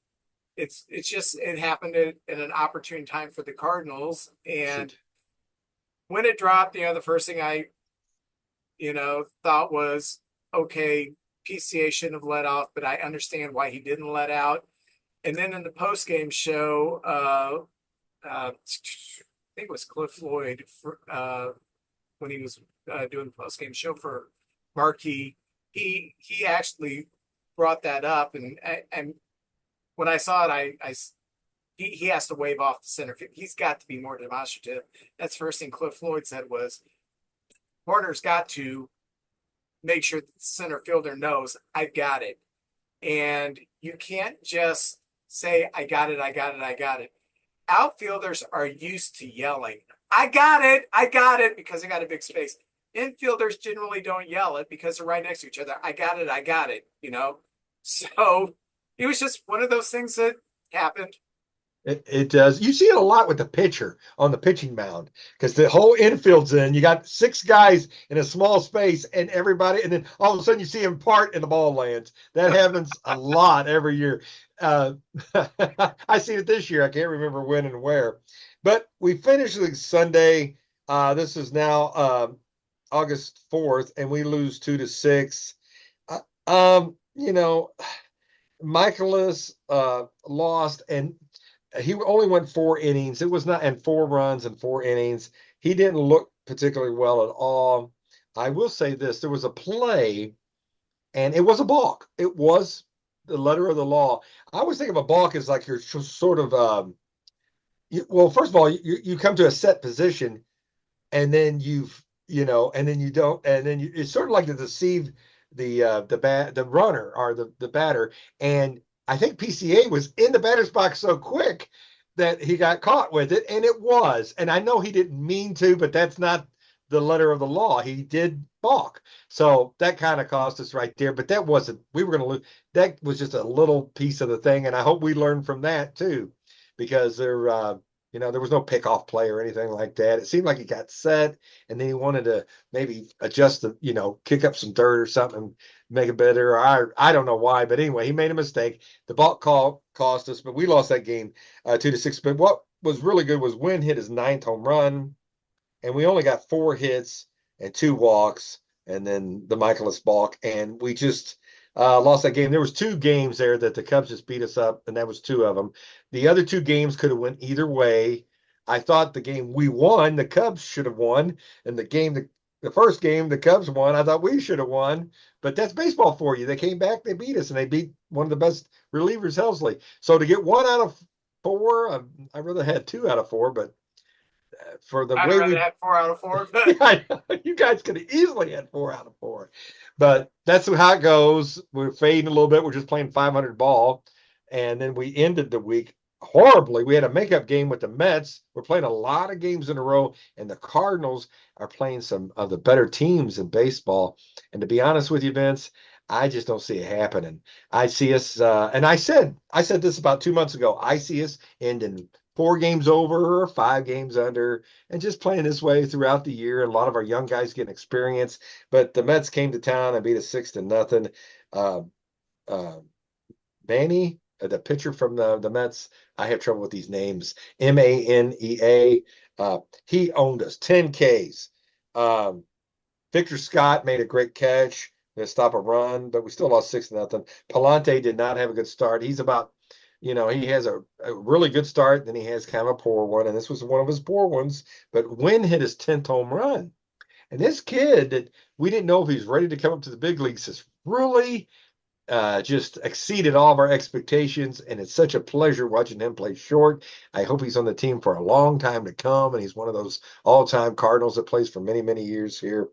Speaker 1: just it happened at an opportune time for the Cardinals. And
Speaker 2: Shoot.
Speaker 1: when it dropped, the first thing I thought was, okay, PCA shouldn't have let off, but I understand why he didn't let out. And then in the post game show, I think it was Cliff Lloyd when he was doing the post game show for Marquee. He actually brought that up, and when I saw it, he has to wave off the center field. He's got to be more demonstrative. That's the first thing Cliff Lloyd said was Warner's got to make sure that the center fielder knows I've got it. And you can't just say, I got it, I got it, I got it. Outfielders are used to yelling, I got it, because they got a big space. Infielders generally don't yell it because they're right next to each other. I got it. So it was just one of those things that happened.
Speaker 2: It does. You see it a lot with the pitcher on the pitching mound because the whole infield's in. You got six guys in a small space, and everybody, and then all of a sudden you see him part and the ball lands. That happens a lot every year. Uh, I seen it this year. I can't remember when and where, but we finished the Sunday. This is now August 4th, and we lose 2-6. Uh, you know, Michaelis lost, and he only went 4 innings. It was not, and 4 runs and 4 innings. He didn't look particularly well at all. I will say this: there was a play, and it was a balk. It was the letter of the law. I always think of a balk as like you're sort of, well, first of all, you come to a set position, and then and then you don't, and then it's sort of like to deceive the runner or the batter. And I think PCA was in the batter's box so quick that he got caught with it, and it was. And I know he didn't mean to, but that's not the letter of the law. He did balk, so that kind of cost us right there. But that wasn't. We were going to lose. That was just a little piece of the thing, and I hope we learn from that too, because there was no pickoff play or anything like that. It seemed like he got set, and then he wanted to maybe adjust kick up some dirt or something, make it better. I don't know why, but anyway, he made a mistake. The balk call cost us, but we lost that game 2-6. But what was really good was Wynn hit his ninth home run, and we only got 4 hits and 2 walks, and then the Michaelis balk, and we just lost that game. There was 2 games there that the Cubs just beat us up, and that was 2 of them. The other 2 games could have went either way. I thought the game we won, the Cubs should have won, and the first game the Cubs won, I thought we should have won. But that's baseball for you. They came back, they beat us, and they beat one of the best relievers, Helsley. So to get 1 out of 4, I rather had 2 out of 4, but for the
Speaker 1: I'd
Speaker 2: way
Speaker 1: rather
Speaker 2: we
Speaker 1: have 4 out of 4,
Speaker 2: yeah,
Speaker 1: but
Speaker 2: I know. You guys could have easily had 4 out of 4, but that's how it goes. We're fading a little bit. We're just playing 500 ball, and then we ended the week horribly. We had a makeup game with the Mets. We're playing a lot of games in a row, and the Cardinals are playing some of the better teams in baseball. And to be honest with you, Vince, I just don't see it happening. I see us, and I said this about 2 months ago. I see us ending 4 games over or 5 games under, and just playing this way throughout the year. And a lot of our young guys getting experience. But the Mets came to town and beat us 6-0. Uh, uh, Manny the pitcher from the Mets. I have trouble with these names. Manea. He owned us 10 Ks. Um, Victor Scott made a great catch to stop a run, but we still lost 6-0. Palante did not have a good start. He's about, he has a really good start, then he has kind of a poor one, and this was one of his poor ones. But Wynn hit his 10th home run. And this kid that we didn't know if he was ready to come up to the big leagues has really just exceeded all of our expectations. And it's such a pleasure watching him play short. I hope he's on the team for a long time to come. And he's one of those all-time Cardinals that plays for many, many years here.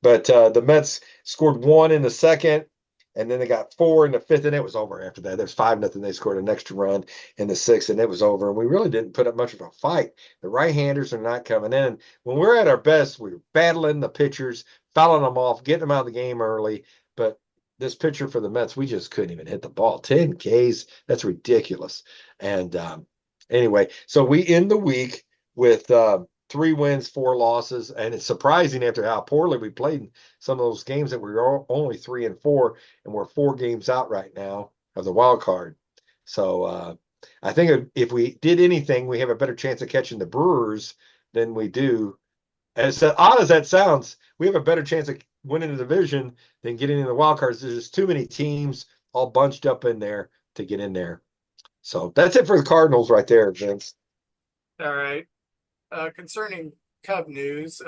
Speaker 2: But the Mets scored one in the second, and then they got four in the fifth, and it was over after that. There's 5-0. They scored an extra run in the sixth, and it was over. And we really didn't put up much of a fight. The right-handers are not coming in. When we're at our best, we're battling the pitchers, fouling them off, getting them out of the game early. But this pitcher for the Mets, we just couldn't even hit the ball. 10 Ks, that's ridiculous. And anyway, so we end the week with 3 wins, 4 losses, and it's surprising after how poorly we played in some of those games that we were only 3-4, and we're 4 games out right now of the wild card. So I think if we did anything, we have a better chance of catching the Brewers than we do. As odd as that sounds, we have a better chance of winning the division than getting in the wild cards. There's just too many teams all bunched up in there to get in there. So that's it for the Cardinals right there, Vince.
Speaker 1: All right. Concerning Cub news,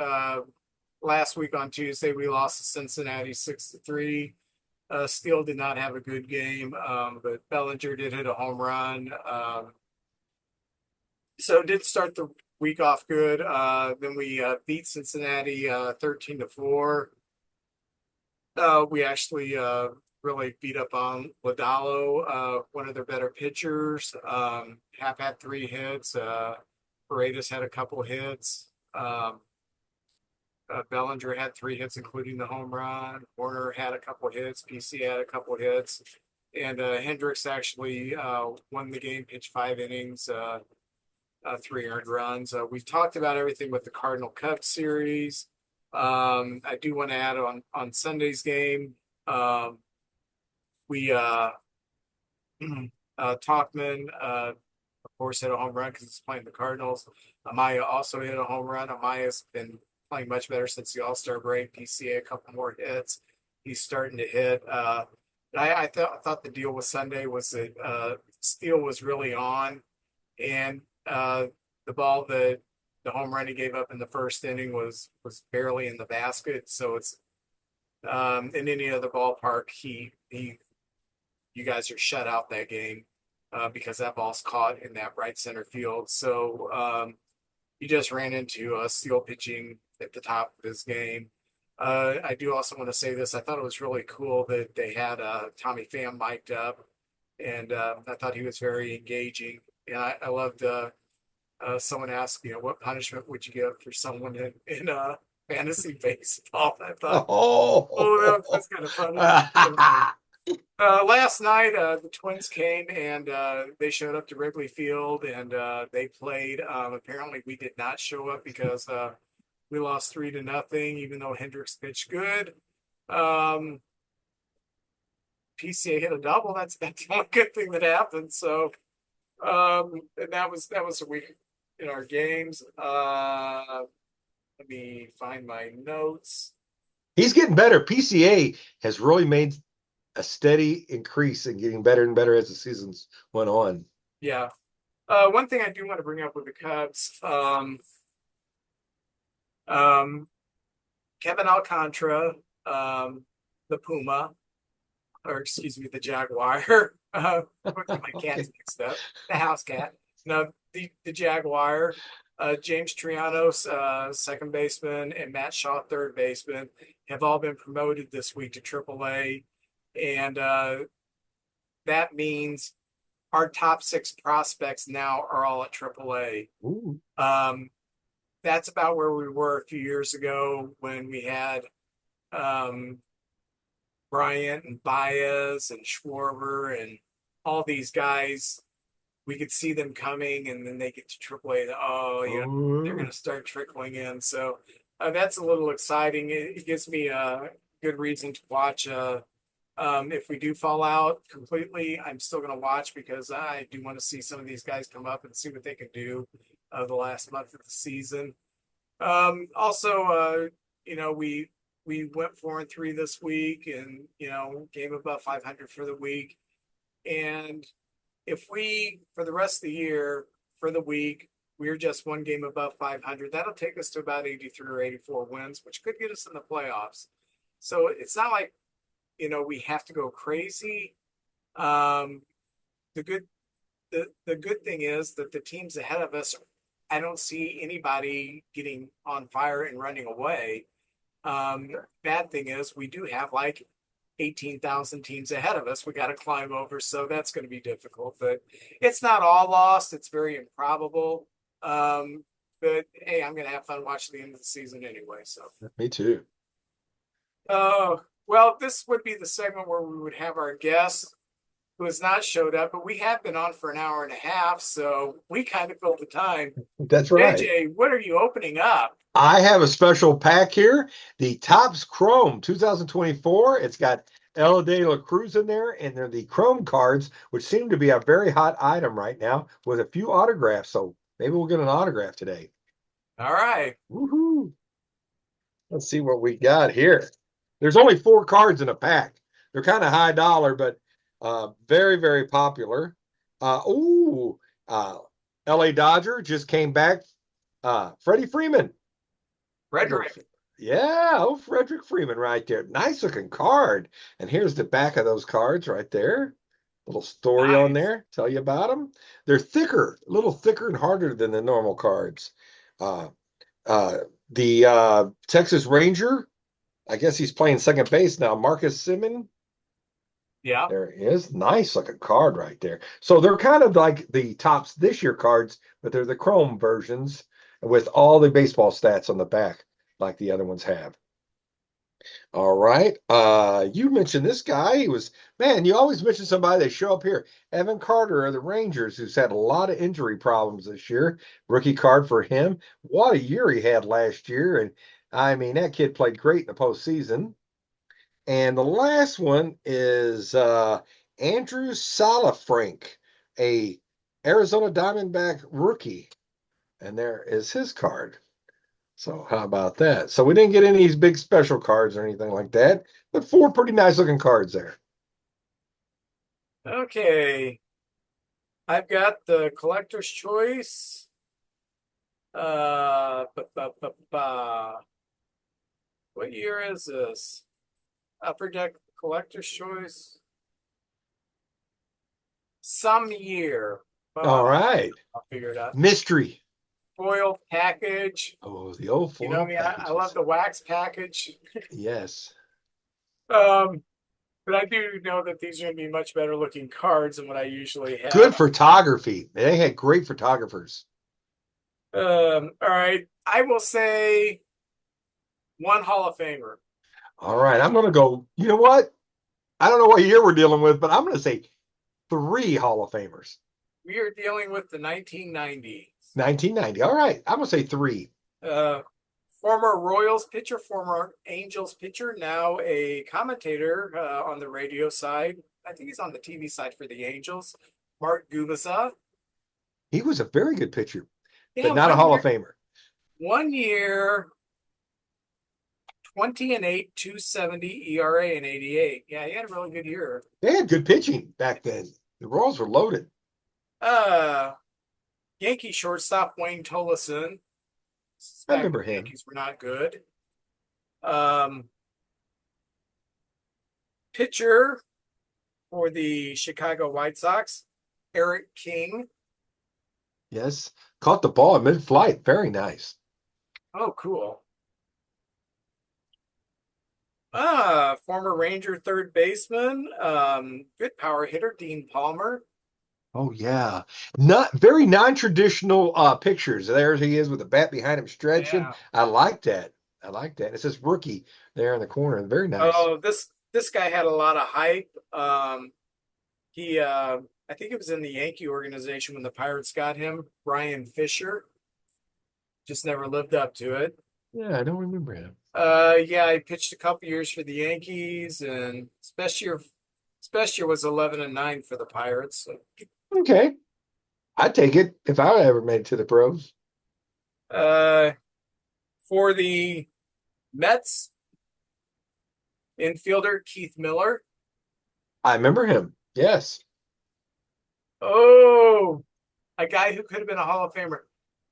Speaker 1: last week on Tuesday we lost to Cincinnati 6-3. Steele did not have a good game, but Bellinger did hit a home run. So it did start the week off good. Then we beat Cincinnati 13-4. We actually really beat up on Lodalo, one of their better pitchers. Half had 3 hits. Paredes had a couple hits. Bellinger had 3 hits, including the home run. Warner had a couple hits. PC had a couple hits. And Hendricks actually won the game, pitched 5 innings, 3 earned runs. We've talked about everything with the Cardinal Cubs series. I do want to add on Sunday's game. We Talkman, of course, hit a home run because he's playing the Cardinals. Amaya also hit a home run. Amaya's been playing much better since the All-Star break. PCA a couple more hits. He's starting to hit. I thought the deal with Sunday was that Steele was really on, and the ball that the home run he gave up in the first inning was barely in the basket. So it's in any other ballpark, you guys are shut out that game because that ball's caught in that right center field. So you just ran into Steele pitching at the top of his game. I do also want to say this. I thought it was really cool that they had Tommy Pham mic'd up, and I thought he was very engaging. And I loved someone asked, what punishment would you give for someone in fantasy baseball? I thought, that's kind of funny. Last night, the Twins came and they showed up to Wrigley Field and they played. Apparently, we did not show up because we lost 3-0, even though Hendricks pitched good. PCA hit a double. That's the only good thing that happened. So, and that was a week in our games. Let me find my notes.
Speaker 2: He's getting better. PCA has really made a steady increase in getting better and better as the seasons went on.
Speaker 1: Yeah. One thing I do want to bring up with the Cubs, Kevin Alcantara, the Puma, or excuse me, the Jaguar. My cat's mixed up. The house cat. No, the Jaguar. James Trianos, second baseman, and Matt Shaw, third baseman, have all been promoted this week to AAA. And that means our top 6 prospects now are all at AAA. That's about where we were a few years ago when we had Bryant and Baez and Schwarber and all these guys. We could see them coming, and then they get to AAA. They're going to start trickling in. So that's a little exciting. It gives me a good reason to watch If we do fall out completely, I'm still going to watch because I do want to see some of these guys come up and see what they can do the last month of the season. Also, we went 4-3 this week, and game above 500 for the week. And if we, for the rest of the year, for the week, we're just one game above 500, that'll take us to about 83 or 84 wins, which could get us in the playoffs. So it's not like, we have to go crazy. Um, the good the good thing is that the teams ahead of us, I don't see anybody getting on fire and running away. Bad thing is we do have like 18,000 teams ahead of us we got to climb over, so that's going to be difficult. But it's not all lost. It's very improbable. But hey, I'm going to have fun watching the end of the season anyway. So
Speaker 2: Me too.
Speaker 1: well, this would be the segment where we would have our guest who has not showed up, but we have been on for an hour and a half, so we kind of filled the time.
Speaker 2: That's right.
Speaker 1: JJ, what are you opening up?
Speaker 2: I have a special pack here, the Topps Chrome 2024. It's got El De La Cruz in there, and they're the Chrome cards, which seem to be a very hot item right now with a few autographs. So maybe we'll get an autograph today.
Speaker 1: All right.
Speaker 2: Woohoo. Let's see what we got here. There's only 4 cards in a pack. They're kind of high dollar, but very, very popular. LA Dodger just came back. Freddie Freeman.
Speaker 1: Frederick.
Speaker 2: Yeah, Frederick Freeman right there. Nice looking card. And here's the back of those cards right there. Little story on
Speaker 1: Nice.
Speaker 2: there. Tell you about them. They're thicker, a little thicker and harder than the normal cards. Uh, the Texas Ranger, I guess he's playing second base now. Marcus Simeon.
Speaker 1: Yeah.
Speaker 2: There he is. Nice looking card right there. So they're kind of like the Topps this year cards, but they're the Chrome versions with all the baseball stats on the back, like the other ones have. All right. You mentioned this guy. You always mention somebody that show up here. Evan Carter of the Rangers, who's had a lot of injury problems this year. Rookie card for him. What a year he had last year. And I mean, that kid played great in the postseason. And the last one is Andrew Salafrank, a Arizona Diamondback rookie. And there is his card. So how about that? So we didn't get any of these big special cards or anything like that, but 4 pretty nice looking cards there.
Speaker 1: Okay. I've got the collector's choice. Uh, ba, ba, ba, ba. What year is this? Upper Deck collector's choice. Some year.
Speaker 2: All right.
Speaker 1: I'll figure it out.
Speaker 2: Mystery.
Speaker 1: Foil package.
Speaker 2: Oh, the old foil
Speaker 1: You know me, I love the wax package.
Speaker 2: Yes.
Speaker 1: But I do know that these are going to be much better looking cards than what I usually have.
Speaker 2: Good photography. They had great photographers.
Speaker 1: All right. I will say one Hall of Famer.
Speaker 2: All right. I'm going to go, you know what? I don't know what year we're dealing with, but I'm going to say 3 Hall of Famers.
Speaker 1: We are dealing with the 1990s.
Speaker 2: 1990. All right. I'm going to say 3.
Speaker 1: Former Royals pitcher, former Angels pitcher, now a commentator on the radio side. I think he's on the TV side for the Angels. Mark Gubasa.
Speaker 2: He was a very good pitcher,
Speaker 1: Yeah,
Speaker 2: but not a Hall of Famer.
Speaker 1: 1 year, 20-8, 270 ERA in 88. Yeah, he had a really good year.
Speaker 2: They had good pitching back then. The Royals were loaded.
Speaker 1: Yankee shortstop Wayne Tolleson.
Speaker 2: I remember him.
Speaker 1: Yankees were not good. Pitcher for the Chicago White Sox, Eric King.
Speaker 2: Yes. Caught the ball in mid-flight. Very nice.
Speaker 1: Oh, cool. Former Ranger third baseman, good power hitter, Dean Palmer.
Speaker 2: Oh, yeah. Not very non-traditional pictures. There he is with the bat behind him stretching.
Speaker 1: Yeah.
Speaker 2: I like that. I like that. It says rookie there in the corner. Very nice.
Speaker 1: Oh, this guy had a lot of hype. I think it was in the Yankee organization when the Pirates got him. Brian Fisher just never lived up to it.
Speaker 2: Yeah, I don't remember him.
Speaker 1: Yeah, I pitched a couple years for the Yankees, and best year was 11-9 for the Pirates. So,
Speaker 2: Okay. I'd take it if I ever made it to the pros.
Speaker 1: uh, for the Mets, infielder Keith Miller.
Speaker 2: I remember him. Yes.
Speaker 1: Oh, a guy who could have been a Hall of Famer.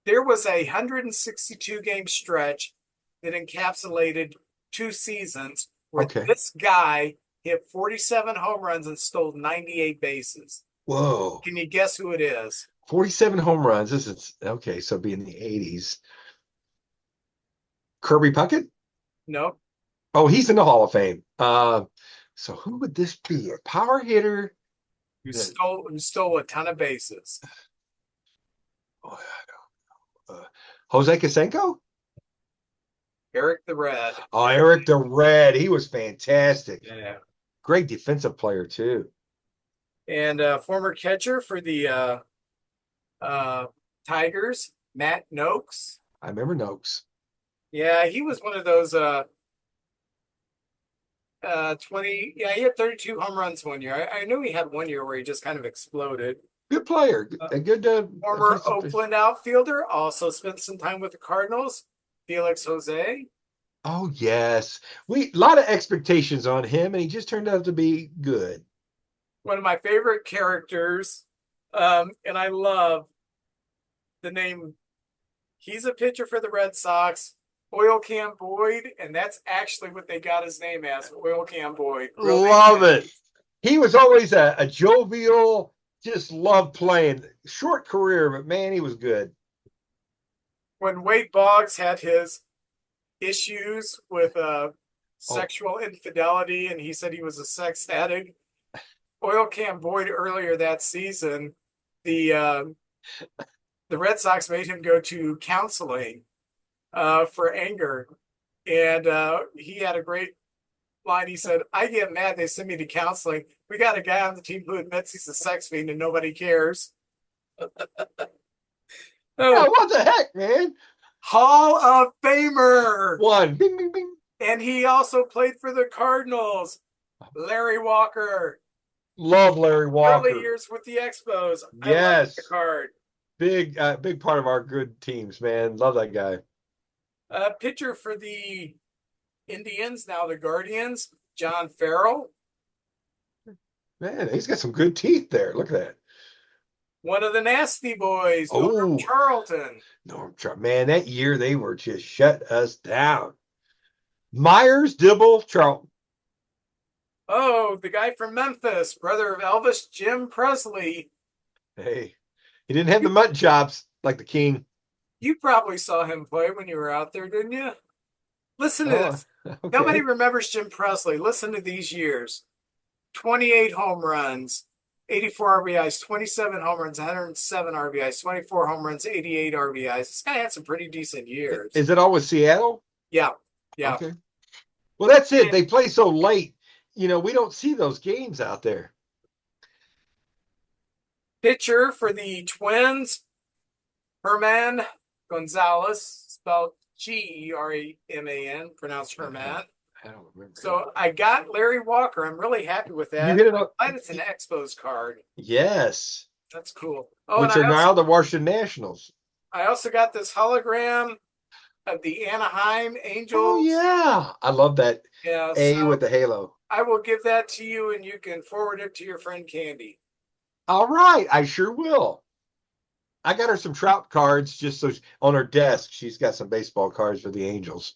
Speaker 1: There was a 162 game stretch that encapsulated 2 seasons where
Speaker 2: Okay.
Speaker 1: this guy hit 47 home runs and stole 98 bases.
Speaker 2: Whoa.
Speaker 1: Can you guess who it is?
Speaker 2: 47 home runs. This is okay. So be in the 80s. Kirby Puckett?
Speaker 1: Nope.
Speaker 2: Oh, he's in the Hall of Fame. So who would this be? A power hitter? That,
Speaker 1: Who stole a ton of bases.
Speaker 2: oh, Jose Kasenko?
Speaker 1: Eric the Red.
Speaker 2: Oh, Eric the Red. He was fantastic.
Speaker 1: Yeah.
Speaker 2: Great defensive player, too.
Speaker 1: And former catcher for the uh, Tigers, Matt Noakes.
Speaker 2: I remember Noakes.
Speaker 1: Yeah, he was one of those 20. Yeah, he had 32 home runs one year. I knew he had one year where he just kind of exploded.
Speaker 2: Good player.
Speaker 1: Uh,
Speaker 2: A good
Speaker 1: Former Oakland outfielder, also spent some time with the Cardinals, Felix Jose.
Speaker 2: Oh, yes. We a lot of expectations on him, and he just turned out to be good.
Speaker 1: One of my favorite characters. And I love the name. He's a pitcher for the Red Sox, Oil Can Boyd, and that's actually what they got his name as, Oil Can Boyd.
Speaker 2: Love it. He was always a jovial, just loved playing. Short career, but man, he was good.
Speaker 1: When Wade Boggs had his issues with
Speaker 2: Oh,
Speaker 1: sexual infidelity, and he said he was a sex addict, Oil Can Boyd earlier that season, the uh, the Red Sox made him go to counseling for anger, and he had a great line. He said, "I get mad. They send me to counseling. We got a guy on the team who admits he's a sex fiend, and nobody cares."
Speaker 2: yeah,
Speaker 1: Oh,
Speaker 2: what the heck, man?
Speaker 1: Hall of Famer,
Speaker 2: One. Bing, bing, bing.
Speaker 1: and he also played for the Cardinals. Larry Walker,
Speaker 2: Love Larry
Speaker 1: early
Speaker 2: Walker.
Speaker 1: years with the Expos. I love the
Speaker 2: Yes.
Speaker 1: card.
Speaker 2: Big part of our good teams, man. Love that guy.
Speaker 1: Pitcher for the Indians, now the Guardians, John Farrell.
Speaker 2: Man, he's got some good teeth there. Look at that.
Speaker 1: One of the Nasty Boys, Norm
Speaker 2: Oh,
Speaker 1: Charlton.
Speaker 2: Man, that year they were just shut us down. Myers, Dibble, Charlton.
Speaker 1: Oh, the guy from Memphis, brother of Elvis, Jim Presley.
Speaker 2: Hey, he didn't have the mutton chops like the king.
Speaker 1: You probably saw him play when you were out there, didn't you? Listen to
Speaker 2: Oh,
Speaker 1: this. Nobody
Speaker 2: okay.
Speaker 1: remembers Jim Presley. Listen to these years: 28 home runs, 84 RBIs, 27 home runs, 107 RBIs, 24 home runs, 88 RBIs. This guy had some pretty decent years.
Speaker 2: Is it always Seattle?
Speaker 1: Yeah, yeah.
Speaker 2: Okay. Well, that's it.
Speaker 1: And
Speaker 2: They play so late. We don't see those games out there.
Speaker 1: pitcher for the Twins, Herman Gonzalez, spelled German, pronounced Herman.
Speaker 2: I don't remember.
Speaker 1: So I got Larry Walker. I'm really happy with
Speaker 2: You
Speaker 1: that.
Speaker 2: hit it
Speaker 1: I'm
Speaker 2: up.
Speaker 1: glad it's an Expos card.
Speaker 2: Yes.
Speaker 1: That's cool. Oh, and
Speaker 2: Which are now the Washington Nationals.
Speaker 1: I also got this hologram of the Anaheim
Speaker 2: Oh,
Speaker 1: Angels.
Speaker 2: yeah. I love that
Speaker 1: Yeah,
Speaker 2: A with
Speaker 1: so
Speaker 2: the halo.
Speaker 1: I will give that to you, and you can forward it to your friend Candy.
Speaker 2: All right. I sure will. I got her some Trout cards just so on her desk. She's got some baseball cards for the Angels.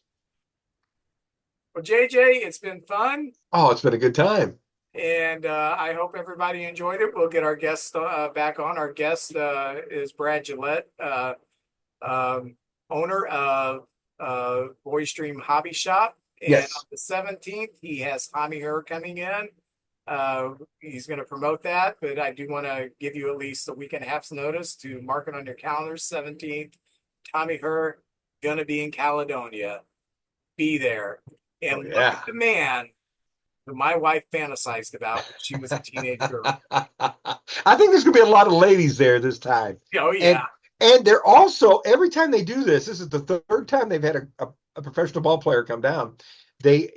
Speaker 1: Well, JJ, it's been fun,
Speaker 2: Oh, it's been a good time.
Speaker 1: and I hope everybody enjoyed it. We'll get our guest back on. Our guest is Brad Gillette, um, owner of Boys Dream Hobby Shop. And
Speaker 2: Yes.
Speaker 1: on the 17th, he has Tommy Herr coming in. He's going to promote that, but I do want to give you at least a week and a half's notice to mark it on your calendars. 17th, Tommy Herr going to be in Caledonia. Be there. And look
Speaker 2: Yeah.
Speaker 1: at the man who my wife fantasized about when she was a teenage girl.
Speaker 2: I think there's going to be a lot of ladies there this time.
Speaker 1: Oh,
Speaker 2: And
Speaker 1: yeah.
Speaker 2: and they're also every time they do this, this is the third time they've had a a professional ball player come down, they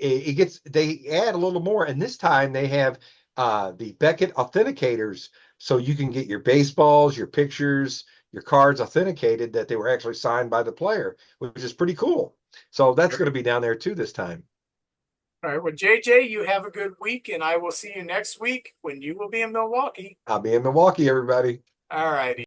Speaker 2: add a little more, and this time they have the Beckett authenticators, so you can get your baseballs, your pictures, your cards authenticated that they were actually signed by the player, which is pretty cool. So that's going to be down there too this time.
Speaker 1: All right. Well, JJ, you have a good week, and I will see you next week when you will be in Milwaukee.
Speaker 2: I'll be in Milwaukee, everybody.
Speaker 1: All righty.